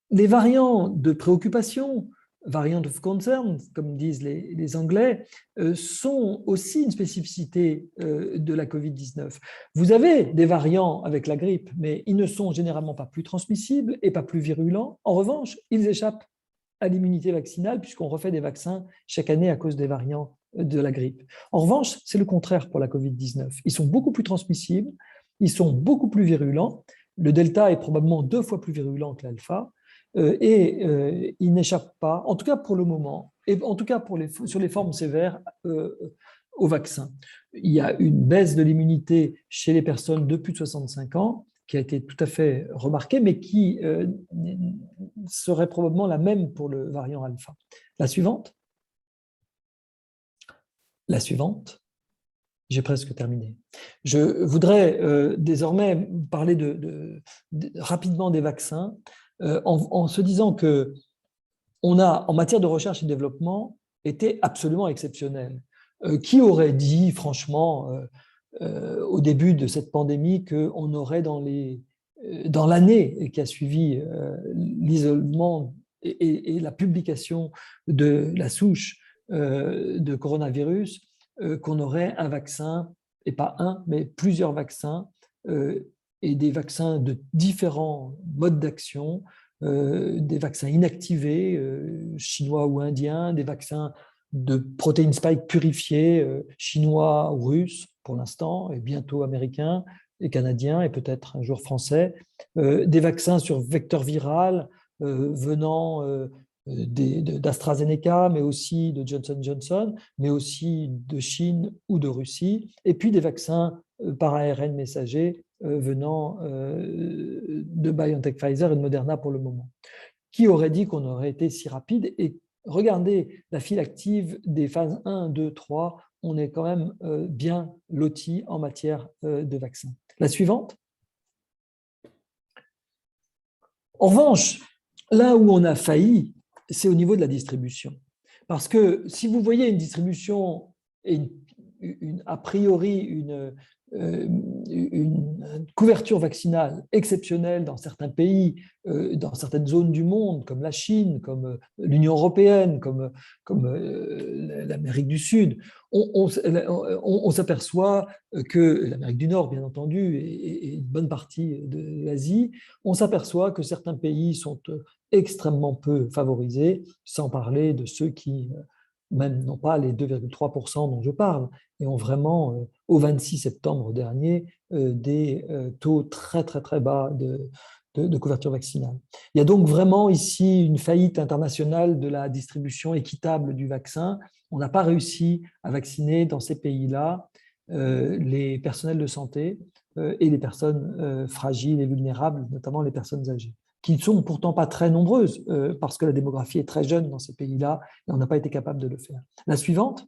les variants de préoccupation, variant of concern, comme disent les Anglais, sont aussi une spécificité de la Covid-19. Vous avez des variants avec la grippe, mais ils ne sont généralement pas plus transmissibles et pas plus virulents. En revanche, ils échappent à l'immunité vaccinale puisqu'on refait des vaccins chaque année à cause des variants de la grippe. En revanche, c'est le contraire pour la Covid-19. Ils sont beaucoup plus transmissibles, ils sont beaucoup plus virulents. Le Delta est probablement 2 fois plus virulent que l'Alpha et il n'échappe pas, en tout cas pour le moment, et en tout cas sur les formes sévères, au vaccin. Il y a une baisse de l'immunité chez les personnes de plus de 65 ans qui a été tout à fait remarquée, mais qui serait probablement la même pour le variant alpha. La suivante. La suivante. J'ai presque terminé. Je voudrais désormais parler rapidement des vaccins. en se disant qu'on a, en matière de recherche et développement, été absolument exceptionnel. Qui aurait dit, franchement, au début de cette pandémie, qu'on aurait dans l'année qui a suivi l'isolement et la publication de la souche de coronavirus, qu'on aurait un vaccin, et pas un, mais plusieurs vaccins, et des vaccins de différents modes d'action, des vaccins inactivés, chinois ou indiens, des vaccins de protéines spike purifiées, chinois ou russes pour l'instant, et bientôt américains et canadiens, et peut-être un jour français, des vaccins sur vecteur viral venant d'AstraZeneca, mais aussi de Johnson Johnson, mais aussi de Chine ou de Russie, et puis des vaccins par ARN messager venant de BioNTech Pfizer et de Moderna pour le moment. Qui aurait dit qu'on aurait été si rapide? Et regardez la file active des phases 1, 2, 3, on est quand même bien loti en matière de vaccins. La suivante. En revanche, là où on a failli, c'est au niveau de la distribution. Parce que si vous voyez une distribution et a priori une couverture vaccinale exceptionnelle dans certains pays, dans certaines zones du monde, comme la Chine, comme l'Union européenne, comme l'Amérique du Sud, on s'aperçoit que l'Amérique du Nord, bien entendu, et une bonne partie de l'Asie, on s'aperçoit que certains pays sont extrêmement peu favorisés, sans parler de ceux qui même n'ont pas les 2,3% dont je parle, et ont vraiment, au 26 septembre dernier, des taux très, très, très bas de couverture vaccinale. Il y a donc vraiment ici une faillite internationale de la distribution équitable du vaccin. On n'a pas réussi à vacciner dans ces pays-là les personnels de santé et les personnes fragiles et vulnérables, notamment les personnes âgées, qui ne sont pourtant pas très nombreuses parce que la démographie est très jeune dans ces pays-là et on n'a pas été capable de le faire. La suivante.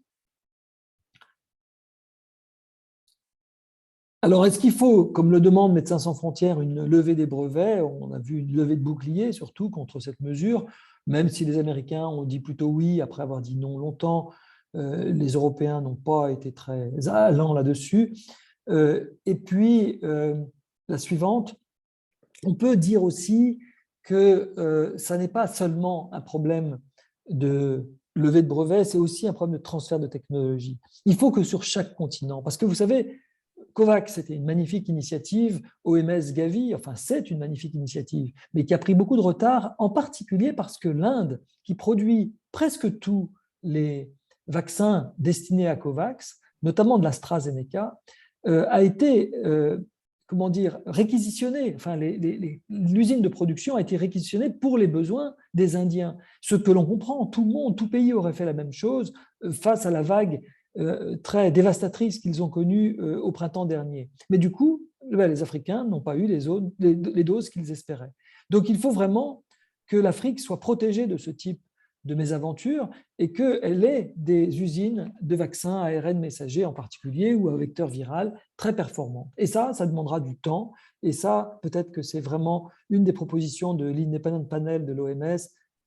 Alors, est-ce qu'il faut, comme le demande Médecins sans frontières, une levée des brevets? On a vu une levée de boucliers, surtout contre cette mesure, même si les Américains ont dit plutôt oui, après avoir dit non longtemps, les Européens n'ont pas été très allants là-dessus. Et puis, la suivante, on peut dire aussi que ça n'est pas seulement un problème de levée de brevets, c'est aussi un problème de transfert de technologie. Il faut que sur chaque continent, parce que vous savez, COVAX, c'était une magnifique initiative, OMS Gavi, enfin c'est une magnifique initiative, mais qui a pris beaucoup de retard, en particulier parce que l'Inde, qui produit presque tous les vaccins destinés à COVAX, notamment de l'AstraZeneca, a été comment dire, réquisitionnée. Enfin, l'usine de production a été réquisitionnée pour les besoins des Indiens. Ce que l'on comprend, tout le monde, tout pays aurait fait la même chose face à la vague très dévastatrice qu'ils ont connue au printemps dernier. Mais du coup, les Africains n'ont pas eu les doses qu'ils espéraient. Donc, il faut vraiment que l'Afrique soit protégée de ce type de mésaventure et qu'elle ait des usines de vaccins ARN messager en particulier ou à vecteur viral très performantes. Et ça demandera du temps. Et ça, peut-être que c'est vraiment une des propositions de l'Independent Panel de l'OMS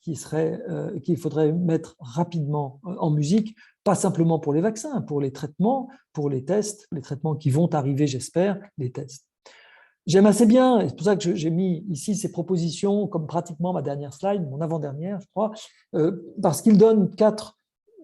qu'il faudrait mettre rapidement en musique, pas simplement pour les vaccins, pour les traitements, pour les tests, les traitements qui vont arriver, j'espère, les tests. J'aime assez bien, c'est pour ça que j'ai mis ici ces propositions comme pratiquement ma dernière slide, mon avant-dernière, je crois, parce qu'il donne 4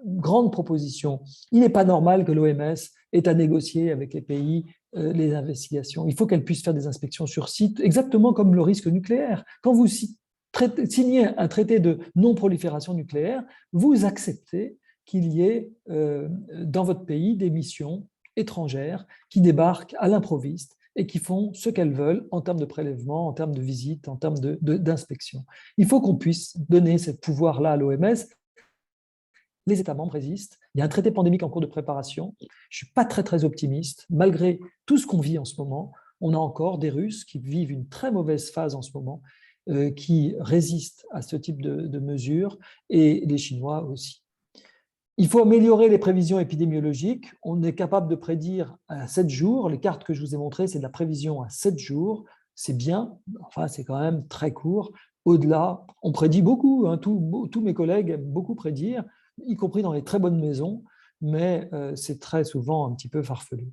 grandes propositions. Il n'est pas normal que l'OMS ait à négocier avec les pays les investigations. Il faut qu'elle puisse faire des inspections sur site, exactement comme le risque nucléaire. Quand vous signez un traité de non-prolifération nucléaire, vous acceptez qu'il y ait dans votre pays des missions étrangères qui débarquent à l'improviste et qui font ce qu'elles veulent en termes de prélèvement, en termes de visite, en termes d'inspection. Il faut qu'on puisse donner ce pouvoir-là à l'OMS. Les États membres résistent. Il y a un traité pandémique en cours de préparation. Je ne suis pas très, très optimiste. Malgré tout ce qu'on vit en ce moment, on a encore des Russes qui vivent une très mauvaise phase en ce moment, qui résistent à ce type de mesures, et les Chinois aussi. Il faut améliorer les prévisions épidémiologiques. On est capable de prédire à 7 jours. Les cartes que je vous ai montrées, c'est de la prévision à 7 jours. C'est bien, enfin c'est quand même très court. au-delà. On prédit beaucoup, hein, tous mes collègues aiment beaucoup prédire, y compris dans les très bonnes maisons, mais c'est très souvent un petit peu farfelu.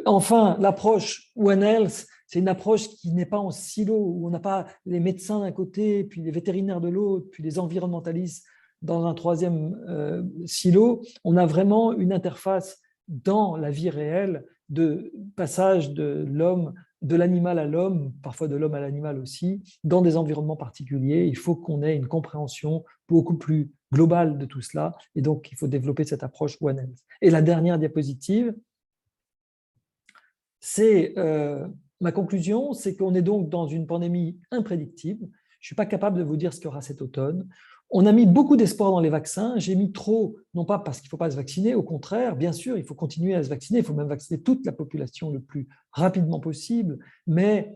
Enfin, l'approche One Health, c'est une approche qui n'est pas en silo, où on n'a pas les médecins d'un côté, puis les vétérinaires de l'autre, puis les environnementalistes dans un troisième silo. On a vraiment une interface dans la vie réelle de passage de l'homme, de l'animal à l'homme, parfois de l'homme à l'animal aussi, dans des environnements particuliers. Il faut qu'on ait une compréhension beaucoup plus globale de tout cela, et donc il faut développer cette approche One Health. Et la dernière diapositive, c'est ma conclusion, c'est qu'on est donc dans une pandémie imprédictible. Je ne suis pas capable de vous dire ce qu'il y aura cet automne. On a mis beaucoup d'espoir dans les vaccins. J'ai mis trop, non pas parce qu'il ne faut pas se vacciner, au contraire, bien sûr, il faut continuer à se vacciner. Il faut même vacciner toute la population le plus rapidement possible. Mais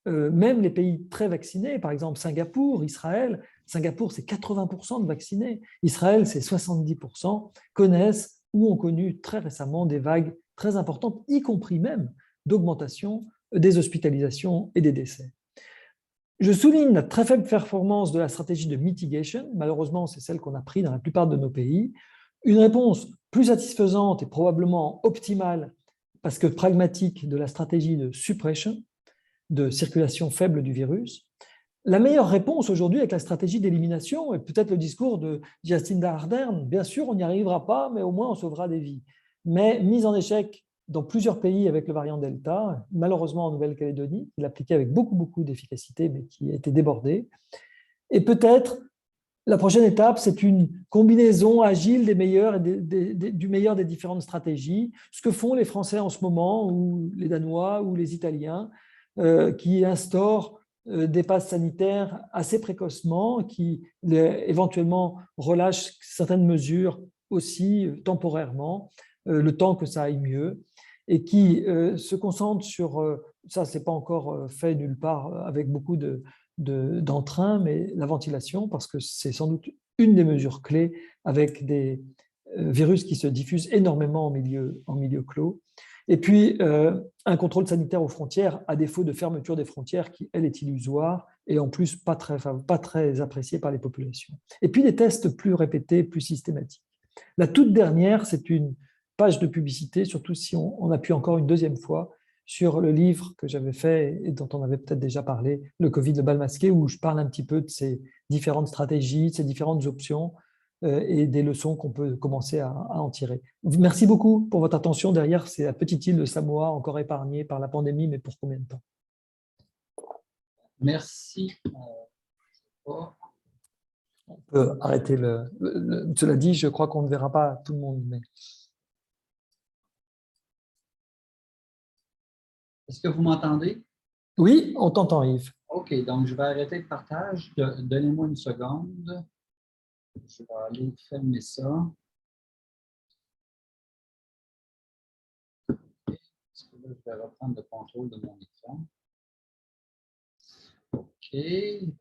même les pays très vaccinés, par exemple Singapour, Israël, Singapour, c'est 80% de vaccinés. Israël, c'est 70%, connaissent ou ont connu très récemment des vagues très importantes, y compris même d'augmentation des hospitalisations et des décès. Je souligne la très faible performance de la stratégie de mitigation. Malheureusement, c'est celle qu'on a prise dans la plupart de nos pays. Une réponse plus satisfaisante et probablement optimale, parce que pragmatique, de la stratégie de suppression, de circulation faible du virus. La meilleure réponse aujourd'hui avec la stratégie d'élimination, et peut-être le discours de Jacinda Ardern, bien sûr, on n'y arrivera pas, mais au moins on sauvera des vies. Mais mise en échec dans plusieurs pays avec le variant Delta, malheureusement en Nouvelle-Calédonie, qui l'appliquait avec beaucoup d'efficacité, mais qui a été débordé. Et peut-être la prochaine étape, c'est une combinaison agile des meilleurs et du meilleur des différentes stratégies, ce que font les Français en ce moment, ou les Danois, ou les Italiens, qui instaurent des passes sanitaires assez précocement, qui éventuellement relâchent certaines mesures aussi temporairement, le temps que ça aille mieux, et qui se concentrent sur, ça c'est pas encore fait nulle part avec beaucoup d'entrain, mais la ventilation, parce que c'est sans doute une des mesures clés avec des virus qui se diffusent énormément en milieu clos. Et puis, un contrôle sanitaire aux frontières, à défaut de fermeture des frontières, qui, elle, est illusoire et en plus pas très appréciée par les populations. Et puis, des tests plus répétés, plus systématiques. La toute dernière, c'est une page de publicité, surtout si on appuie encore une deuxième fois sur le livre que j'avais fait et dont on avait peut-être déjà parlé, Le Covid, le bal masqué, où je parle un petit peu de ces différentes stratégies, de ces différentes options et des leçons qu'on peut commencer à en tirer. Merci beaucoup pour votre attention. Derrière, c'est la petite île de Samoa, encore épargnée par la pandémie, mais pour combien de temps? Merci. On peut arrêter cela dit, je crois qu'on ne verra pas tout le monde. Mais... Est-ce que vous m'entendez? Oui, on t'entend, Yves. OK, donc je vais arrêter le partage. Donnez-moi une seconde. Je vais aller fermer ça. Est-ce que là, je vais reprendre le contrôle de mon écran? OK.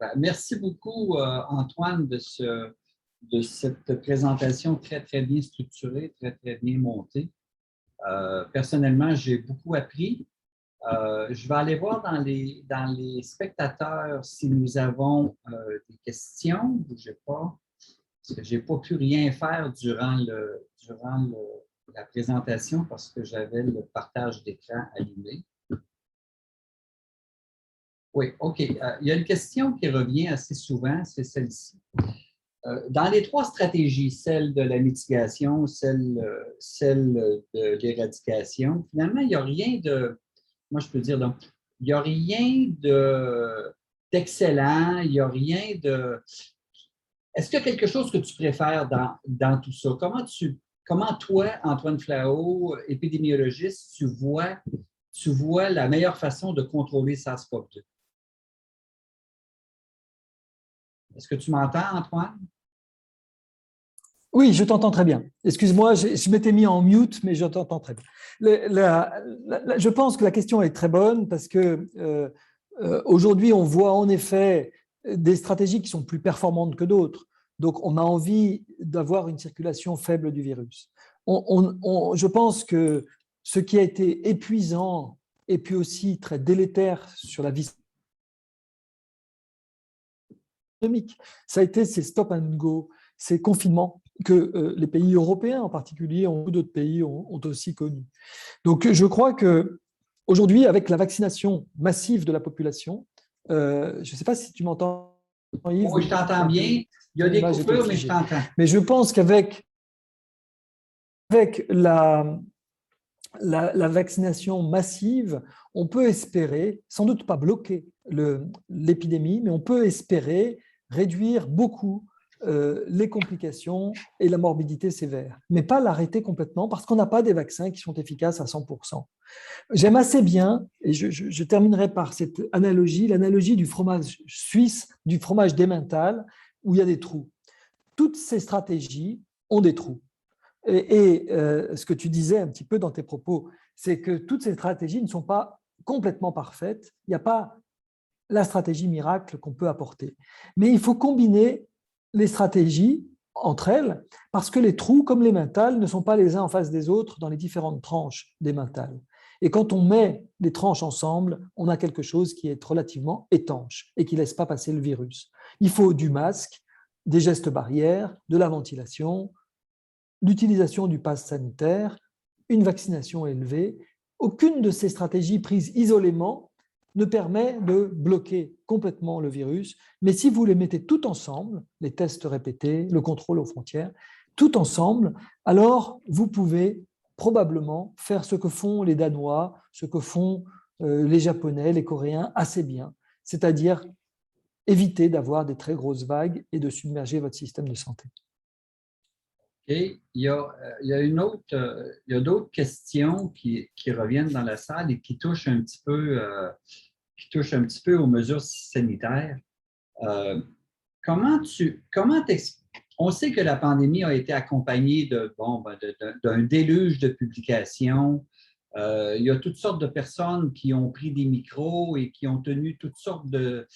Ben, merci beaucoup, Antoine, de cette présentation très bien structurée, très bien montée. Personnellement, j'ai beaucoup appris. Je vais aller voir dans les spectateurs si nous avons des questions. Ne bougez pas. Parce que je n'ai pas pu rien faire durant la présentation parce que j'avais le partage d'écran allumé. Oui, OK. Il y a une question qui revient assez souvent, c'est celle-ci. Dans les trois stratégies, celle de la mitigation, celle de l'éradication, finalement, il n'y a rien de, moi je peux dire, donc, il n'y a rien d'excellent, il n'y a rien de... Est-ce qu'il y a quelque chose que tu préfères dans tout ça? Comment toi, Antoine Flao, épidémiologiste, tu vois la meilleure façon de contrôler SARS-CoV-2? Est-ce que tu m'entends, Antoine? Oui, je t'entends très bien. Excuse-moi, je m'étais mis en mute, mais je t'entends très bien. Je pense que la question est très bonne parce que aujourd'hui, on voit en effet des stratégies qui sont plus performantes que d'autres. Donc, on a envie d'avoir une circulation faible du virus. Je pense que ce qui a été épuisant et puis aussi très délétère sur la vie, économique. Ça a été ces stop and go, ces confinements que les pays européens en particulier, ou d'autres pays ont aussi connus. Donc, je crois qu'aujourd'hui, avec la vaccination massive de la population, je ne sais pas si tu m'entends, Yves. Oui, je t'entends bien. Il y a des coupures, mais je t'entends. Mais je pense qu'avec la vaccination massive, on peut espérer, sans doute pas bloquer l'épidémie, mais on peut espérer réduire beaucoup les complications et la morbidité sévère, mais pas l'arrêter complètement parce qu'on n'a pas des vaccins qui sont efficaces à 100%. J'aime assez bien, et je terminerai par cette analogie, l'analogie du fromage suisse, du fromage d'Emmental, où il y a des trous. Toutes ces stratégies ont des trous. Et ce que tu disais un petit peu dans tes propos, c'est que toutes ces stratégies ne sont pas complètement parfaites. Il n'y a pas la stratégie miracle qu'on peut apporter. Mais il faut combiner les stratégies entre elles, parce que les trous, comme les mentales, ne sont pas les uns en face des autres dans les différentes tranches des mentales. Et quand on met les tranches ensemble, on a quelque chose qui est relativement étanche et qui ne laisse pas passer le virus. Il faut du masque, des gestes barrières, de la ventilation, l'utilisation du pass sanitaire, une vaccination élevée. Aucune de ces stratégies prises isolément ne permet de bloquer complètement le virus, mais si vous les mettez tout ensemble, les tests répétés, le contrôle aux frontières, tout ensemble, alors vous pouvez probablement faire ce que font les Danois, ce que font les Japonais, les Coréens assez bien, c'est-à-dire éviter d'avoir des très grosses vagues et de submerger votre système de santé. Okay. Il y a d'autres questions qui reviennent dans la salle et qui touchent un petit peu aux mesures sanitaires. On sait que la pandémie a été accompagnée d'un déluge de publications. Il y a toutes sortes de personnes qui ont pris des micros et qui ont tenu toutes sortes de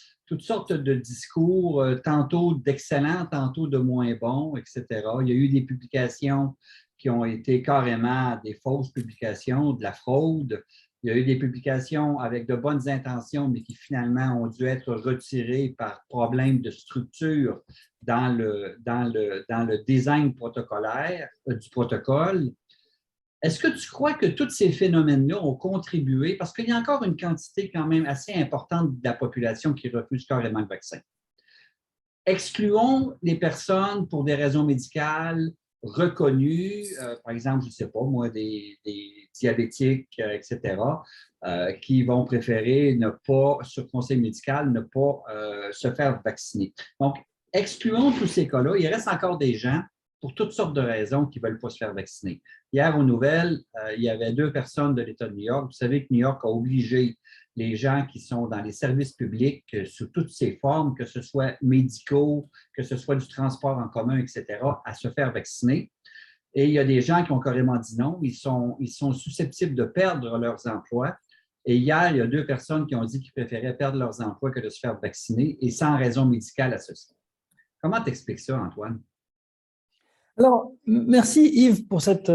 discours, tantôt d'excellents, tantôt de moins bons, etc. Il y a eu des publications qui ont été carrément des fausses publications, de la fraude. Il y a eu des publications avec de bonnes intentions, mais qui finalement ont dû être retirées par problème de structure dans le design protocolaire du protocole. Est-ce que tu crois que tous ces phénomènes-là ont contribué, parce qu'il y a encore une quantité quand même assez importante de la population qui refuse carrément le vaccin? Excluons les personnes pour des raisons médicales reconnues, par exemple, je ne sais pas moi, des diabétiques, etc., qui vont préférer ne pas, sur conseil médical, ne pas se faire vacciner. Donc, excluons tous ces cas-là. Il reste encore des gens pour toutes sortes de raisons qui ne veulent pas se faire vacciner. Hier, aux nouvelles, il y avait 2 personnes de l'État de New York. Vous savez que New York a obligé les gens qui sont dans les services publics sous toutes ces formes, que ce soit médicaux, que ce soit du transport en commun, etc., à se faire vacciner. Et il y a des gens qui ont carrément dit non. Ils sont susceptibles de perdre leurs emplois. Et hier, il y a 2 personnes qui ont dit qu'ils préféraient perdre leurs emplois que de se faire vacciner et sans raison médicale associée. Comment tu expliques ça, Antoine? Alors, merci Yves pour cette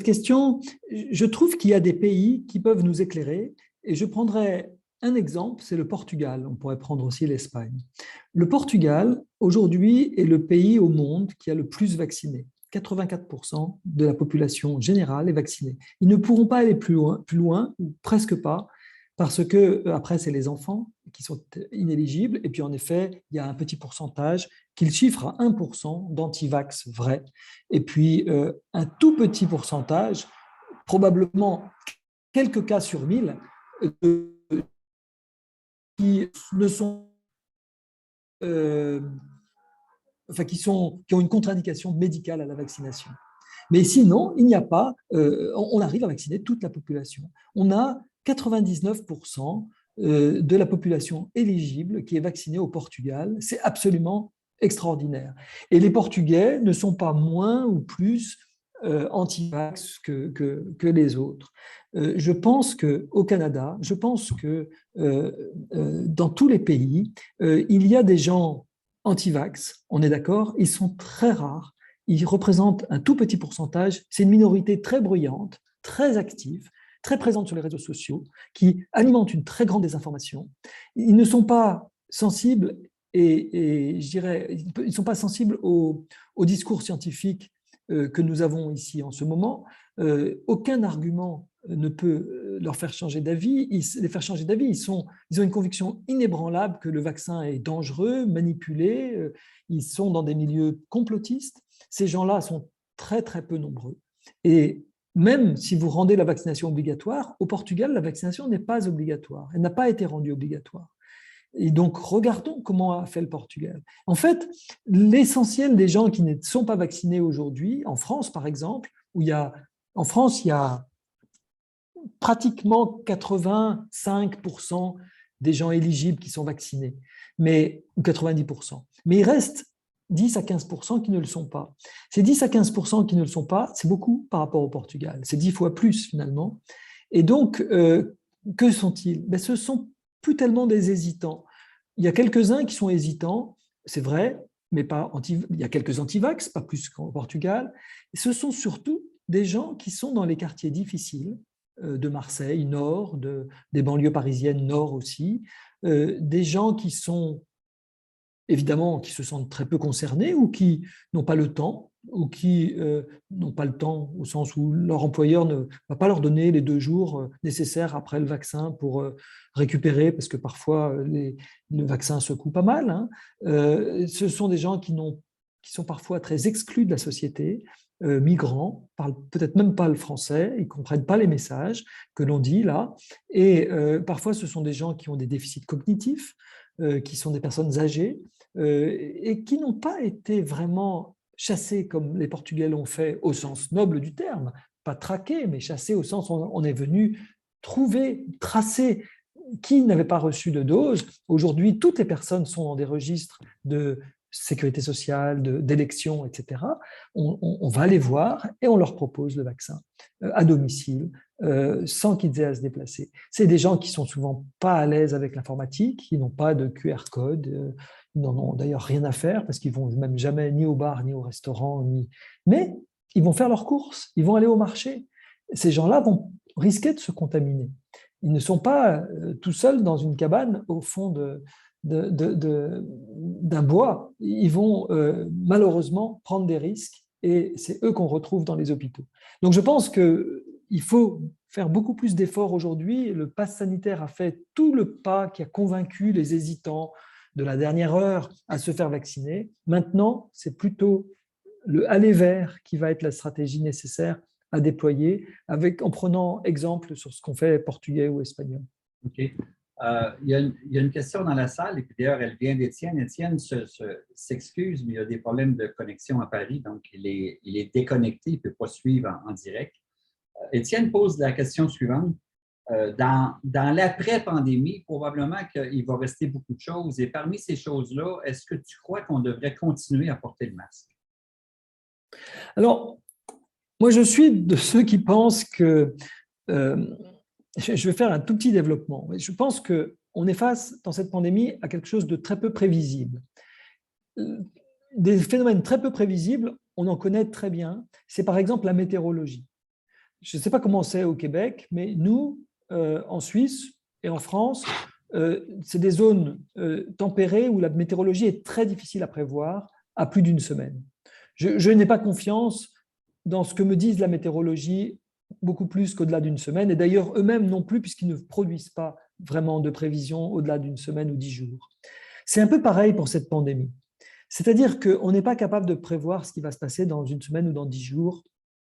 question. Je trouve qu'il y a des pays qui peuvent nous éclairer et je prendrai un exemple, c'est le Portugal. On pourrait prendre aussi l'Espagne. Le Portugal, aujourd'hui, est le pays au monde qui a le plus vacciné. 84% de la population générale est vaccinée. Ils ne pourront pas aller plus loin ou presque pas, parce que après, c'est les enfants qui sont inéligibles. Et puis, en effet, il y a un petit pourcentage qu'ils chiffrent à 1% d'antivax vrais. Et puis, un tout petit pourcentage, probablement quelques cas sur 1000, qui ne sont... qui ont une contre-indication médicale à la vaccination. Mais sinon, il n'y a pas... on arrive à vacciner toute la population. On a 99% de la population éligible qui est vaccinée au Portugal. C'est absolument extraordinaire. Et les Portugais ne sont pas moins ou plus anti-vax que les autres. Je pense qu'au Canada, je pense que dans tous les pays, il y a des gens anti-vax, on est d'accord, ils sont très rares, ils représentent un tout petit pourcentage, c'est une minorité très bruyante, très active, très présente sur les réseaux sociaux, qui alimente une très grande désinformation. Ils ne sont pas sensibles et je dirais, ils ne sont pas sensibles au discours scientifique que nous avons ici en ce moment. Aucun argument ne peut leur faire changer d'avis. Les faire changer d'avis, ils ont une conviction inébranlable que le vaccin est dangereux, manipulé. Ils sont dans des milieux complotistes. Ces gens-là sont très, très peu nombreux. Et même si vous rendez la vaccination obligatoire, au Portugal, la vaccination n'est pas obligatoire. Elle n'a pas été rendue obligatoire. Et donc, regardons comment a fait le Portugal. En fait, l'essentiel des gens qui ne sont pas vaccinés aujourd'hui, en France par exemple, en France, il y a pratiquement 85% des gens éligibles qui sont vaccinés, ou 90%. Mais il reste 10 à 15% qui ne le sont pas. Ces 10 à 15% qui ne le sont pas, c'est beaucoup par rapport au Portugal. C'est 10 fois plus finalement. Et donc, que sont-ils? Ce ne sont plus tellement des hésitants. Il y a quelques-uns qui sont hésitants, c'est vrai, mais il y a quelques antivax, pas plus qu'au Portugal. Et ce sont surtout des gens qui sont dans les quartiers difficiles de Marseille, nord, des banlieues parisiennes, nord aussi, des gens qui sont évidemment qui se sentent très peu concernés ou qui n'ont pas le temps, ou qui n'ont pas le temps au sens où leur employeur ne va pas leur donner les 2 jours nécessaires après le vaccin pour récupérer, parce que parfois le vaccin secoue pas mal. Hein. Ce sont des gens qui sont parfois très exclus de la société, migrants, parlent peut-être même pas le français, ils ne comprennent pas les messages que l'on dit là, et parfois ce sont des gens qui ont des déficits cognitifs, qui sont des personnes âgées, et qui n'ont pas été vraiment chassés comme les Portugais l'ont fait au sens noble du terme, pas traqués, mais chassés au sens où on est venu trouver, tracer qui n'avait pas reçu de dose. Aujourd'hui, toutes les personnes sont dans des registres de sécurité sociale, d'élections, etc. On va les voir et on leur propose le vaccin à domicile, sans qu'ils aient à se déplacer. C'est des gens qui sont souvent pas à l'aise avec l'informatique, qui n'ont pas de QR code, ils n'en ont d'ailleurs rien à faire parce qu'ils vont même jamais ni au bar, ni au restaurant, mais ils vont faire leurs courses, ils vont aller au marché. Ces gens-là vont risquer de se contaminer. Ils ne sont pas tout seuls dans une cabane au fond d'un bois. Ils vont malheureusement prendre des risques et c'est eux qu'on retrouve dans les hôpitaux. Donc je pense qu'il faut faire beaucoup plus d'efforts aujourd'hui. Le pass sanitaire a fait tout le pas qui a convaincu les hésitants de la dernière heure à se faire vacciner. Maintenant, c'est plutôt le aller vers qui va être la stratégie nécessaire à déployer, en prenant exemple sur ce qu'on fait portugais ou espagnol. OK. Il y a une question dans la salle, et puis d'ailleurs, elle vient d'Étienne. Étienne s'excuse, mais il y a des problèmes de connexion à Paris, donc il est déconnecté, il ne peut pas suivre en direct. Étienne pose la question suivante. Dans l'après-pandémie, probablement qu'il va rester beaucoup de choses. Et parmi ces choses-là, est-ce que tu crois qu'on devrait continuer à porter le masque? Alors, moi, je suis de ceux qui pensent que... je vais faire un tout petit développement. Je pense qu'on est face, dans cette pandémie, à quelque chose de très peu prévisible. Des phénomènes très peu prévisibles, on en connaît très bien. C'est par exemple la météorologie. Je ne sais pas comment c'est au Québec, mais nous, en Suisse et en France, c'est des zones tempérées où la météorologie est très difficile à prévoir à plus d'une semaine. Je n'ai pas confiance dans ce que me disent la météorologie beaucoup plus qu'au-delà d'une semaine, et d'ailleurs eux-mêmes non plus, puisqu'ils ne produisent pas vraiment de prévisions au-delà d'une semaine ou 10 jours. C'est un peu pareil pour cette pandémie. C'est-à-dire qu'on n'est pas capable de prévoir ce qui va se passer dans une semaine ou dans 10 jours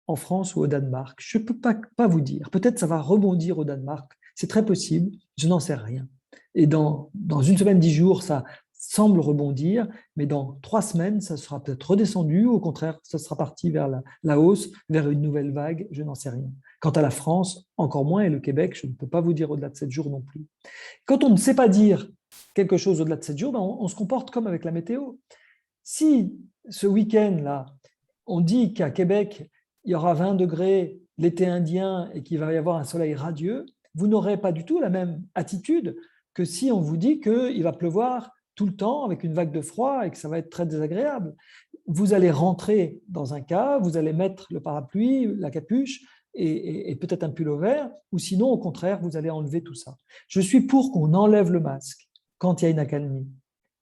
en France ou au Danemark. Je ne peux pas vous dire. Peut-être ça va rebondir au Danemark. C'est très possible. Je n'en sais rien. Et dans une semaine, 10 jours, ça semble rebondir, mais dans 3 semaines, ça sera peut-être redescendu. Au contraire, ça sera parti vers la hausse, vers une nouvelle vague. Je n'en sais rien. Quant à la France, encore moins, et le Québec, je ne peux pas vous dire au-delà de 7 jours non plus. Quand on ne sait pas dire quelque chose au-delà de 7 jours, on se comporte comme avec la météo. Si ce week-end-là, on dit qu'à Québec, il y aura 20 degrés l'été indien et qu'il va y avoir un soleil radieux, vous n'aurez pas du tout la même attitude que si on vous dit qu'il va pleuvoir tout le temps avec une vague de froid et que ça va être très désagréable. Vous allez rentrer dans un cas, vous allez mettre le parapluie, la capuche et peut-être un pull vert, ou sinon, au contraire, vous allez enlever tout ça. Je suis pour qu'on enlève le masque quand il y a une accalmie.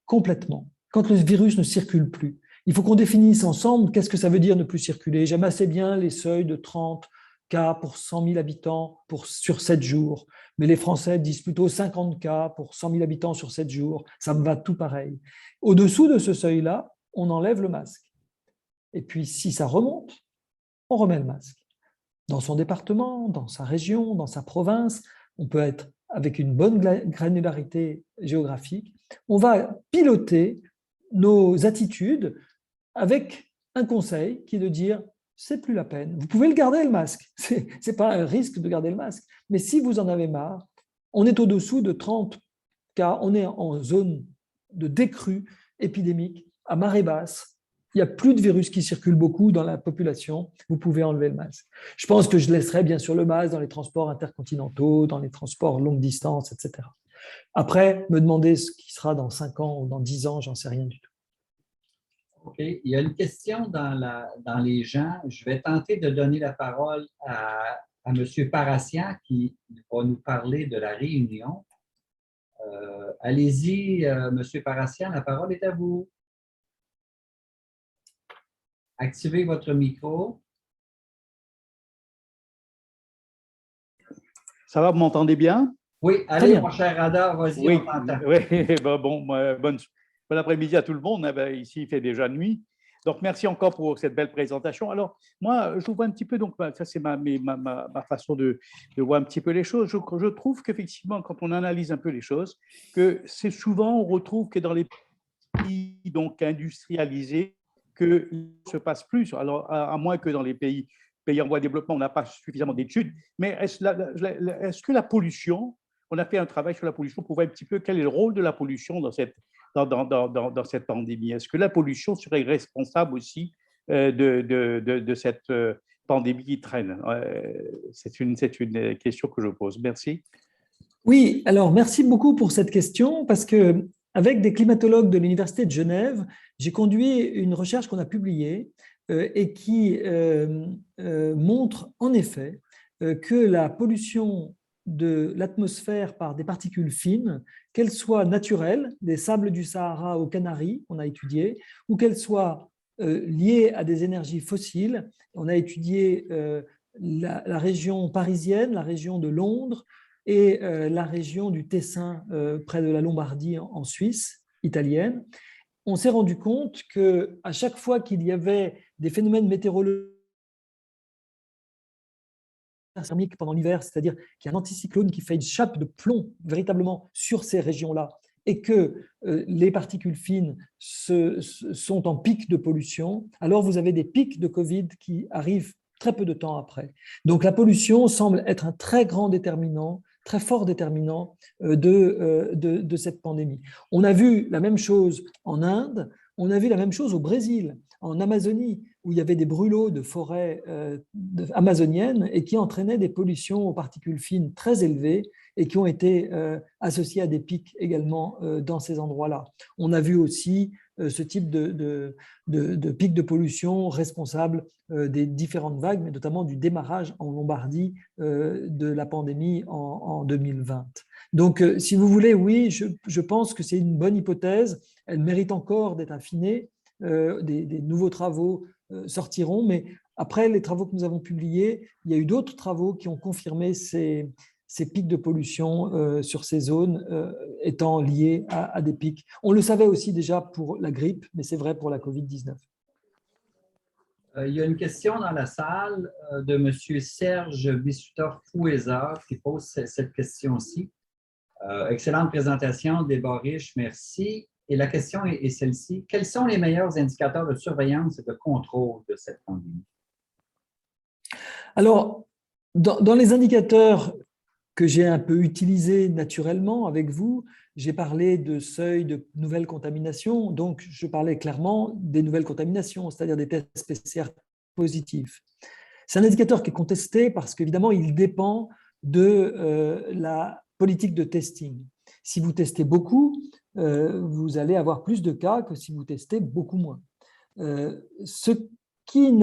complètement, quand le virus ne circule plus. Il faut qu'on définisse ensemble qu'est-ce que ça veut dire ne plus circuler. J'aime assez bien les seuils de 30 cas pour 100 000 habitants sur 7 jours. Mais les Français disent plutôt 50 cas pour 100 000 habitants sur 7 jours. Ça me va tout pareil. Au-dessous de ce seuil-là, on enlève le masque. Et puis, si ça remonte, on remet le masque. Dans son département, dans sa région, dans sa province, on peut être avec une bonne granularité géographique. On va piloter nos attitudes avec un conseil qui est de dire c'est plus la peine. Vous pouvez le garder le masque, c'est pas un risque de garder le masque, mais si vous en avez marre, on est au-dessous de 30 cas, on est en zone de décrue épidémique à marée basse. Il n'y a plus de virus qui circulent beaucoup dans la population, vous pouvez enlever le masque. Je pense que je laisserai bien sûr le masque dans les transports intercontinentaux, dans les transports longue distance, etc. Après, me demander ce qui sera dans 5 ans ou dans 10 ans, j'en sais rien du tout. OK. Il y a une question dans les gens. Je vais tenter de donner la parole à M. Parassian qui va nous parler de la Réunion. Allez-y, M. Parassian, la parole est à vous. Activez votre micro. Ça va, vous m'entendez bien? Oui, allez, mon cher Radar, vas-y, oui, on t'entend. Oui, bon après-midi à tout le monde. Ici, il fait déjà nuit. Donc, merci encore pour cette belle présentation. Alors, moi, je vois un petit peu, donc ça, c'est ma façon de voir un petit peu les choses. Je trouve qu'effectivement, quand on analyse un peu les choses, que c'est souvent, on retrouve que dans les pays donc industrialisés, que se passe plus. Alors, à moins que dans les pays en voie de développement, on n'a pas suffisamment d'études. Mais est-ce que la pollution, on a fait un travail sur la pollution pour voir un petit peu quel est le rôle de la pollution dans cette pandémie. Est-ce que la pollution serait responsable aussi de cette pandémie qui traîne? C'est une question que je pose. Merci. Oui, alors merci beaucoup pour cette question parce que avec des climatologues de l'Université de Genève, j'ai conduit une recherche qu'on a publiée et qui montre en effet que la pollution de l'atmosphère par des particules fines, qu'elles soient naturelles, des sables du Sahara aux Canaries, on a étudié, ou qu'elles soient liées à des énergies fossiles, on a étudié la région parisienne, la région de Londres, et la région du Tessin, près de la Lombardie en Suisse italienne, on s'est rendu compte qu'à chaque fois qu'il y avait des phénomènes météorologiques thermiques pendant l'hiver, c'est-à-dire qu'il y a un anticyclone qui fait une chape de plomb véritablement sur ces régions-là, et que les particules fines sont en pic de pollution, alors vous avez des pics de Covid qui arrivent très peu de temps après. Donc la pollution semble être un très grand déterminant, très fort déterminant de cette pandémie. On a vu la même chose en Inde, on a vu la même chose au Brésil, en Amazonie, où il y avait des brûlots de forêts amazoniennes et qui entraînaient des pollutions aux particules fines très élevées et qui ont été associées à des pics également dans ces endroits-là. On a vu aussi ce type de pics de pollution responsables des différentes vagues, mais notamment du démarrage en Lombardie de la pandémie en 2020. Donc, si vous voulez, oui, je pense que c'est une bonne hypothèse. Elle mérite encore d'être affinée. Des nouveaux travaux sortiront, mais après les travaux que nous avons publiés, il y a eu d'autres travaux qui ont confirmé ces pics de pollution sur ces zones étant liés à des pics. On le savait aussi déjà pour la grippe, mais c'est vrai pour la Covid-19. Il y a une question dans la salle de M. Serge Bissutor-Foueza qui pose cette question-ci. Excellente présentation, débat riche, merci. Et la question est celle-ci. Quels sont les meilleurs indicateurs de surveillance et de contrôle de cette pandémie? Alors, dans les indicateurs que j'ai un peu utilisés naturellement avec vous, j'ai parlé de seuil de nouvelles contaminations, donc je parlais clairement des nouvelles contaminations, c'est-à-dire des tests PCR positifs. C'est un indicateur qui est contesté parce qu'évidemment, il dépend de la politique de testing. Si vous testez beaucoup, vous allez avoir plus de cas que si vous testez beaucoup moins. Ce qui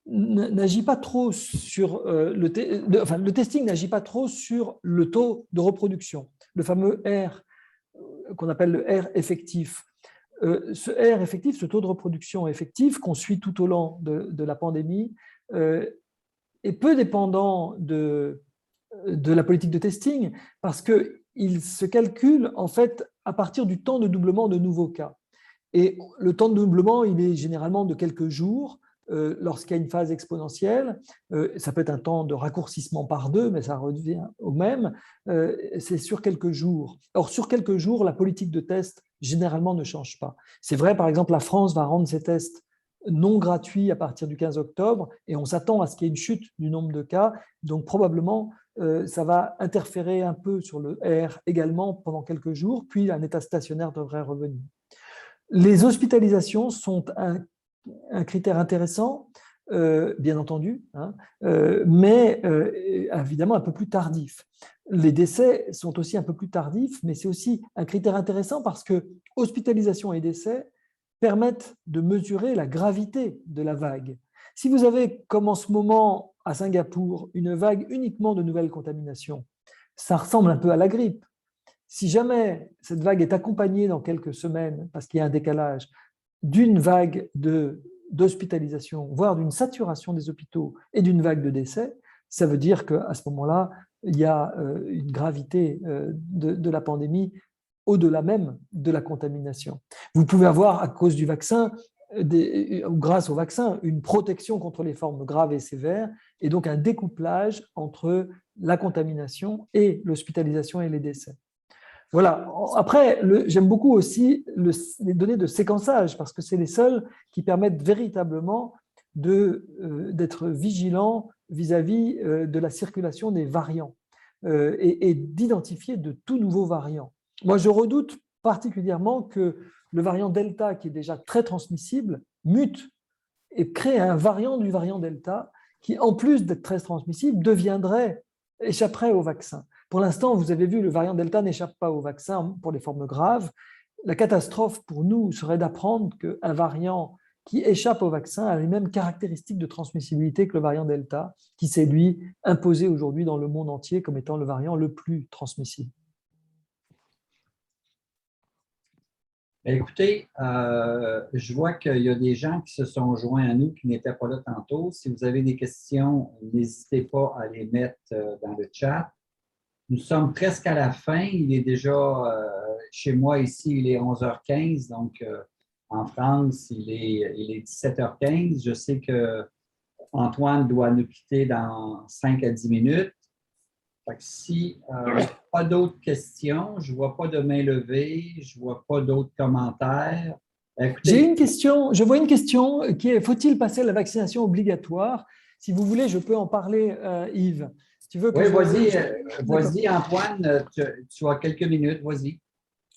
n'agit pas trop sur le testing n'agit pas trop sur le taux de reproduction, le fameux R qu'on appelle le R effectif. Ce R effectif, ce taux de reproduction effectif qu'on suit tout au long de la pandémie, est peu dépendant de la politique de testing parce qu'il se calcule en fait à partir du temps de doublement de nouveaux cas. Et le temps de doublement, il est généralement de quelques jours lorsqu'il y a une phase exponentielle. Ça peut être un temps de raccourcissement par 2, mais ça revient au même. C'est sur quelques jours. Or, sur quelques jours, la politique de test, généralement, ne change pas. C'est vrai, par exemple, la France va rendre ses tests non gratuits à partir du 15 octobre et on s'attend à ce qu'il y ait une chute du nombre de cas. Donc, probablement, ça va interférer un peu sur le R également pendant quelques jours, puis un état stationnaire devrait revenir. Les hospitalisations sont un critère intéressant, bien entendu, hein, mais évidemment un peu plus tardif. Les décès sont aussi un peu plus tardifs, mais c'est aussi un critère intéressant parce que hospitalisation et décès permettent de mesurer la gravité de la vague. Si vous avez, comme en ce moment à Singapour, une vague uniquement de nouvelles contaminations, ça ressemble un peu à la grippe. Si jamais cette vague est accompagnée dans quelques semaines, parce qu'il y a un décalage, d'une vague d'hospitalisation, voire d'une saturation des hôpitaux et d'une vague de décès, ça veut dire qu'à ce moment-là, il y a une gravité de la pandémie au-delà même de la contamination. Vous pouvez avoir, à cause du vaccin, grâce au vaccin, une protection contre les formes graves et sévères, et donc un découplage entre la contamination et l'hospitalisation et les décès. Voilà. Après, j'aime beaucoup aussi les données de séquençage parce que c'est les seules qui permettent véritablement d'être vigilant vis-à-vis de la circulation des variants et d'identifier de tout nouveaux variants. Moi, je redoute particulièrement que le variant Delta, qui est déjà très transmissible, mute et crée un variant du variant Delta qui, en plus d'être très transmissible, échapperait au vaccin. Pour l'instant, vous avez vu, le variant Delta n'échappe pas au vaccin pour les formes graves. La catastrophe pour nous serait d'apprendre qu'un variant qui échappe au vaccin a les mêmes caractéristiques de transmissibilité que le variant Delta, qui s'est, lui, imposé aujourd'hui dans le monde entier comme étant le variant le plus transmissible. Écoutez, je vois qu'il y a des gens qui se sont joints à nous qui n'étaient pas là tantôt. Si vous avez des questions, n'hésitez pas à les mettre dans le chat. Nous sommes presque à la fin. Il est déjà, chez moi ici, il est 11h15, donc en France, il est 17h15. Je sais qu'Antoine doit nous quitter dans 5 à 10 minutes. Fait que si pas d'autres questions, je ne vois pas de main levée, je ne vois pas d'autres commentaires. Écoutez, Je vois une question qui est: faut-il passer à la vaccination obligatoire? Si vous voulez, je peux en parler, Yves. Si tu veux que vas-y Antoine, tu as quelques minutes, vas-y.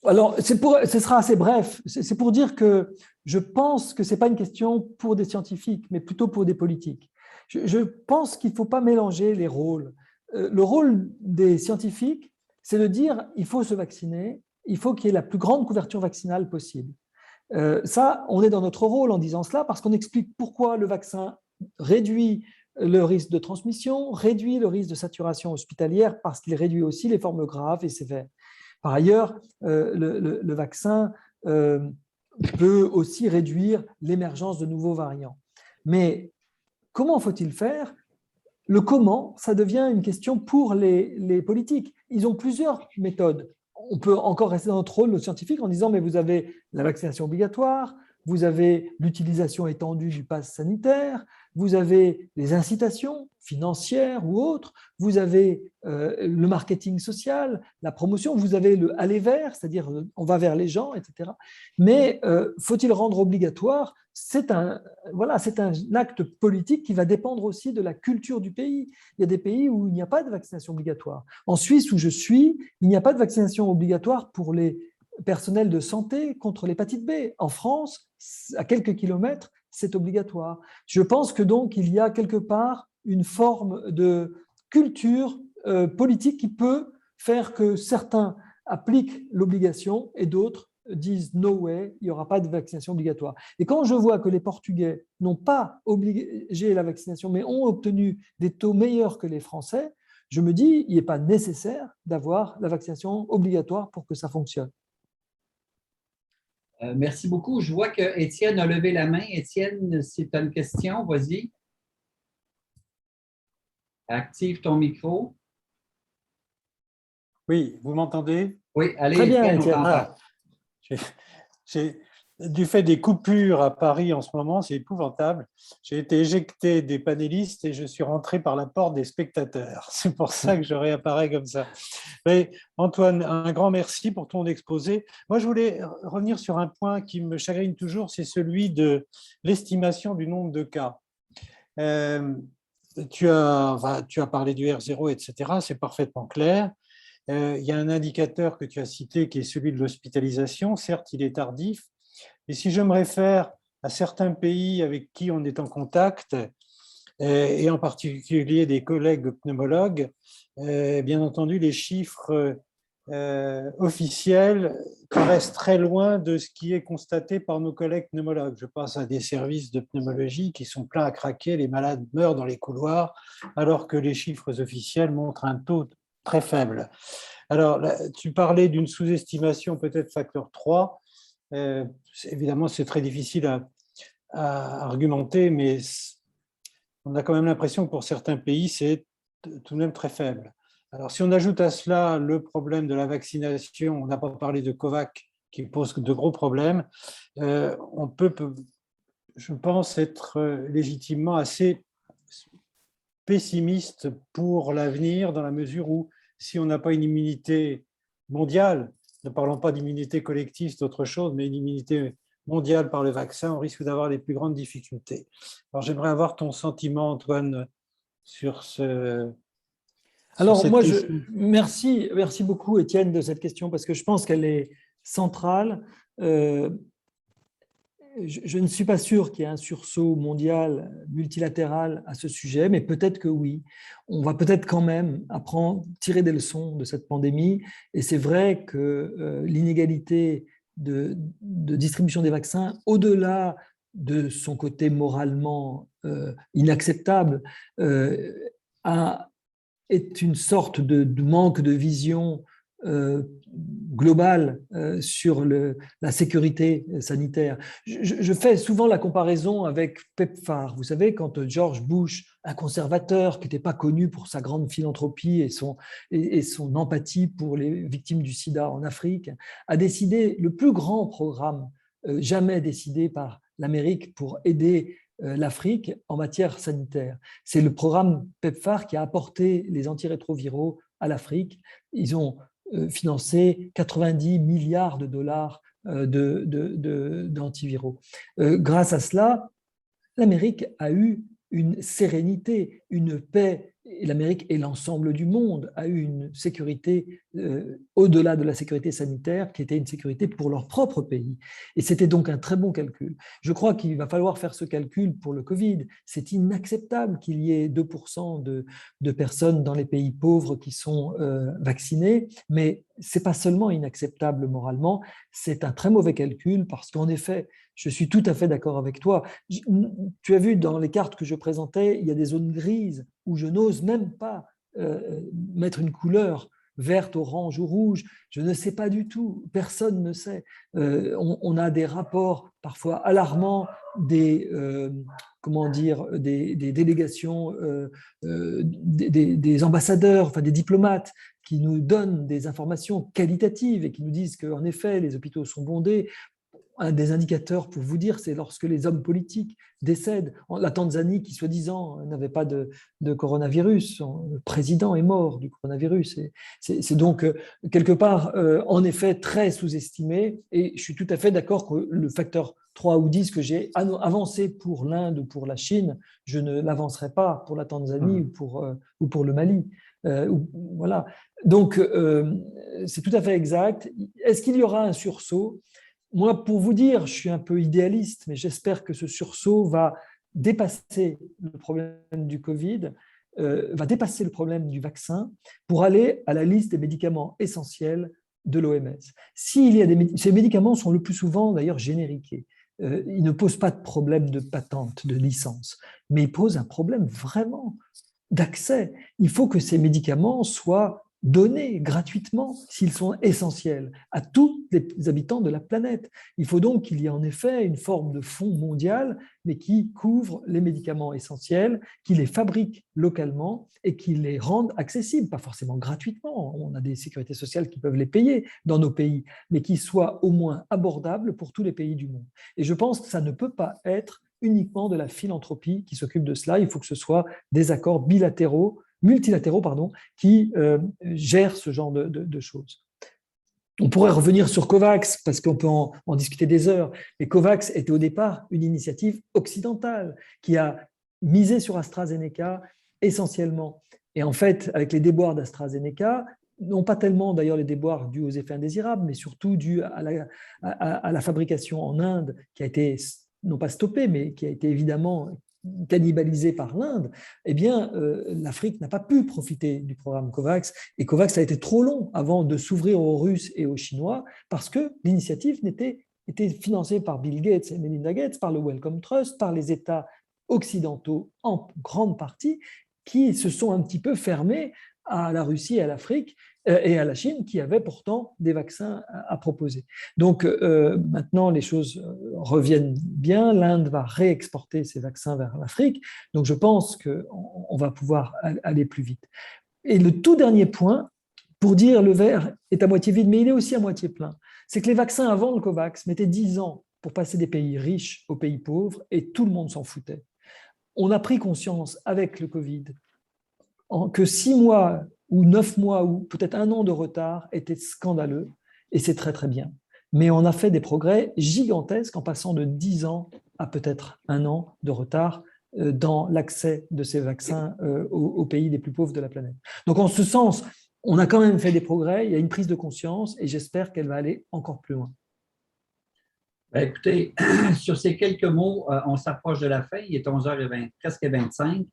Alors, ce sera assez bref. C'est pour dire que je pense que ce n'est pas une question pour des scientifiques, mais plutôt pour des politiques. Je pense qu'il ne faut pas mélanger les rôles. Le rôle des scientifiques, c'est de dire il faut se vacciner, il faut qu'il y ait la plus grande couverture vaccinale possible. Ça, on est dans notre rôle en disant cela parce qu'on explique pourquoi le vaccin réduit le risque de transmission, réduit le risque de saturation hospitalière parce qu'il réduit aussi les formes graves et sévères. Par ailleurs, le vaccin peut aussi réduire l'émergence de nouveaux variants. Mais comment faut-il faire ? Le comment, ça devient une question pour les politiques. Ils ont plusieurs méthodes. On peut encore rester dans notre rôle, nos scientifiques, en disant mais vous avez la vaccination obligatoire, vous avez l'utilisation étendue du pass sanitaire, vous avez les incitations financières ou autres, vous avez le marketing social, la promotion, vous avez le aller vers, c'est-à-dire on va vers les gens, etc. Mais faut-il rendre obligatoire ? C'est un acte politique qui va dépendre aussi de la culture du pays. Il y a des pays où il n'y a pas de vaccination obligatoire. En Suisse, où je suis, il n'y a pas de vaccination obligatoire pour les personnels de santé contre l'hépatite B. En France, à quelques kilomètres, c'est obligatoire. Je pense que donc il y a quelque part une forme de culture politique qui peut faire que certains appliquent l'obligation et d'autres disent no way, il n'y aura pas de vaccination obligatoire. Et quand je vois que les Portugais n'ont pas obligé la vaccination, mais ont obtenu des taux meilleurs que les Français, je me dis il n'est pas nécessaire d'avoir la vaccination obligatoire pour que ça fonctionne. Merci beaucoup. Je vois que Étienne a levé la main. Étienne, si tu as une question, vas-y. Active ton micro. Oui, vous m'entendez? Oui, allez, Très bien, Étienne, on Étienne. t'entend. Ah, du fait des coupures à Paris en ce moment, c'est épouvantable. J'ai été éjecté des panélistes et je suis rentré par la porte des spectateurs. C'est pour ça que je réapparais comme ça. Mais Antoine, un grand merci pour ton exposé. Moi, je voulais revenir sur un point qui me chagrine toujours, c'est celui de l'estimation du nombre de cas. Euh, tu as parlé du R0, etc. C'est parfaitement clair. Il y a un indicateur que tu as cité qui est celui de l'hospitalisation. Certes, il est tardif. Et si je me réfère à certains pays avec qui on est en contact, et en particulier des collègues pneumologues, bien entendu, les chiffres officiels paraissent très loin de ce qui est constaté par nos collègues pneumologues. Je pense à des services de pneumologie qui sont pleins à craquer, les malades meurent dans les couloirs, alors que les chiffres officiels montrent un taux très faible. Alors, là, tu parlais d'une sous-estimation peut-être facteur 3. Évidemment, c'est très difficile à argumenter, mais on a quand même l'impression que pour certains pays, c'est tout de même très faible. Alors, si on ajoute à cela le problème de la vaccination, on n'a pas parlé de COVAX qui pose de gros problèmes, on peut, je pense, être légitimement assez pessimiste pour l'avenir dans la mesure où si on n'a pas une immunité mondiale, ne parlons pas d'immunité collective, c'est autre chose, mais une immunité mondiale par le vaccin, on risque d'avoir les plus grandes difficultés. Alors j'aimerais avoir ton sentiment, Antoine, sur Alors, cette moi, question. merci beaucoup, Étienne, de cette question, parce que je pense qu'elle est centrale. Je ne suis pas sûr qu'il y ait un sursaut mondial multilatéral à ce sujet, mais peut-être que oui. On va peut-être quand même apprendre, tirer des leçons de cette pandémie. Et c'est vrai que l'inégalité de distribution des vaccins, au-delà de son côté moralement inacceptable, est une sorte de manque de vision globale sur la sécurité sanitaire. Je fais souvent la comparaison avec PEPFAR. Vous savez, quand George Bush, un conservateur qui n'était pas connu pour sa grande philanthropie et son empathie pour les victimes du sida en Afrique, a décidé le plus grand programme jamais décidé par l'Amérique pour aider l'Afrique en matière sanitaire. C'est le programme PEPFAR qui a apporté les antirétroviraux à l'Afrique. Ils ont financé 90 milliards de dollars d'antiviraux. Grâce à cela, l'Amérique a eu une sérénité, une paix, et l'Amérique et l'ensemble du monde a eu une sécurité au-delà de la sécurité sanitaire, qui était une sécurité pour leur propre pays. Et c'était donc un très bon calcul. Je crois qu'il va falloir faire ce calcul pour le Covid. C'est inacceptable qu'il y ait 2% de personnes dans les pays pauvres qui sont vaccinées, mais ce n'est pas seulement inacceptable moralement, c'est un très mauvais calcul parce qu'en effet, je suis tout à fait d'accord avec toi. Tu as vu dans les cartes que je présentais, il y a des zones grises où je n'ose même pas mettre une couleur verte, orange ou rouge. Je ne sais pas du tout. Personne ne sait. On a des rapports parfois alarmants des délégations, des ambassadeurs, enfin des diplomates qui nous donnent des informations qualitatives et qui nous disent qu'en effet, les hôpitaux sont bondés. Un des indicateurs pour vous dire, c'est lorsque les hommes politiques décèdent. La Tanzanie, qui soi-disant n'avait pas de coronavirus, le président est mort du coronavirus. C'est donc quelque part, en effet, très sous-estimé. Et je suis tout à fait d'accord que le facteur 3 ou 10 que j'ai avancé pour l'Inde ou pour la Chine, je ne l'avancerai pas pour la Tanzanie ou pour le Mali. Voilà. Donc, c'est tout à fait exact. Est-ce qu'il y aura un sursaut ? Moi, pour vous dire, je suis un peu idéaliste, mais j'espère que ce sursaut va dépasser le problème du Covid, va dépasser le problème du vaccin pour aller à la liste des médicaments essentiels de l'OMS. Ces médicaments sont le plus souvent d'ailleurs génériqués. Ils ne posent pas de problème de patente, de licence, mais ils posent un problème vraiment d'accès. Il faut que ces médicaments soient donnés gratuitement s'ils sont essentiels à tous les habitants de la planète. Il faut donc qu'il y ait en effet une forme de fonds mondial, mais qui couvre les médicaments essentiels, qui les fabrique localement et qui les rende accessibles, pas forcément gratuitement, on a des sécurités sociales qui peuvent les payer dans nos pays, mais qui soient au moins abordables pour tous les pays du monde. Et je pense que ça ne peut pas être uniquement de la philanthropie qui s'occupe de cela, il faut que ce soit des accords multilatéraux, qui gèrent ce genre de choses. On pourrait revenir sur COVAX, parce qu'on peut en discuter des heures, mais COVAX était au départ une initiative occidentale qui a misé sur AstraZeneca essentiellement. Et en fait, avec les déboires d'AstraZeneca, non pas tellement d'ailleurs les déboires dus aux effets indésirables, mais surtout dus à la fabrication en Inde, qui a été non pas stoppée, mais qui a été évidemment cannibalisée par l'Inde, eh bien, l'Afrique n'a pas pu profiter du programme COVAX. Et COVAX a été trop long avant de s'ouvrir aux Russes et aux Chinois parce que l'initiative était financée par Bill Gates et Melinda Gates, par le Wellcome Trust, par les États occidentaux en grande partie, qui se sont un petit peu fermés à la Russie et à l'Afrique et à la Chine, qui avaient pourtant des vaccins à proposer. Donc maintenant, les choses reviennent bien. L'Inde va réexporter ses vaccins vers l'Afrique. Donc je pense qu'on va pouvoir aller plus vite. Et le tout dernier point, pour dire le verre est à moitié vide, mais il est aussi à moitié plein, c'est que les vaccins avant le COVAX mettaient 10 ans pour passer des pays riches aux pays pauvres et tout le monde s'en foutait. On a pris conscience avec le Covid que 6 mois ou 9 mois ou peut-être 1 an de retard était scandaleux et c'est très très bien. Mais on a fait des progrès gigantesques en passant de 10 ans à peut-être 1 an de retard dans l'accès de ces vaccins aux pays les plus pauvres de la planète. Donc en ce sens, on a quand même fait des progrès, il y a une prise de conscience et j'espère qu'elle va aller encore plus loin. Écoutez, sur ces quelques mots, on s'approche de la fin, il est 11h20, presque 25.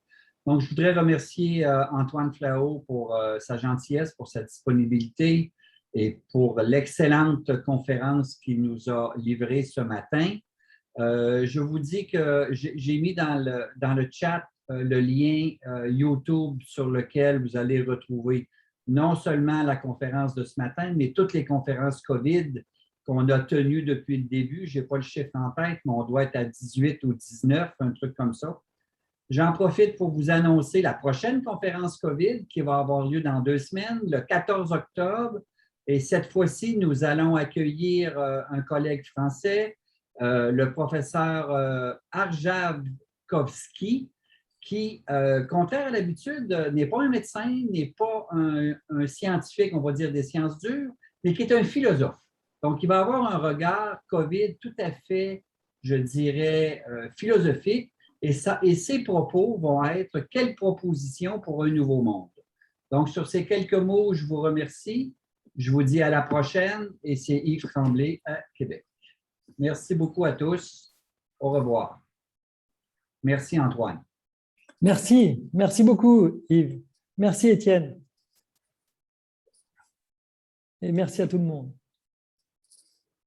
Donc, je voudrais remercier Antoine Flao pour sa gentillesse, pour sa disponibilité et pour l'excellente conférence qu'il nous a livrée ce matin. Je vous dis que j'ai mis dans le chat le lien YouTube sur lequel vous allez retrouver non seulement la conférence de ce matin, mais toutes les conférences COVID qu'on a tenues depuis le début. Je n'ai pas le chiffre en tête, mais on doit être à 18 ou 19, un truc comme ça. J'en profite pour vous annoncer la prochaine conférence COVID qui va avoir lieu dans 2 semaines, le 14 octobre. Et cette fois-ci, nous allons accueillir un collègue français, le professeur Arjavkovski, qui, contraire à l'habitude, n'est pas un médecin, n'est pas un scientifique, on va dire des sciences dures, mais qui est un philosophe. Donc, il va avoir un regard COVID tout à fait, je dirais, philosophique. Et ses propos vont être « Quelle proposition pour un nouveau monde ?» Donc, sur ces quelques mots, je vous remercie. Je vous dis à la prochaine et c'est Yves Tremblay à Québec. Merci beaucoup à tous. Au revoir. Merci Antoine. Merci beaucoup Yves. Merci Étienne. Et merci à tout le monde.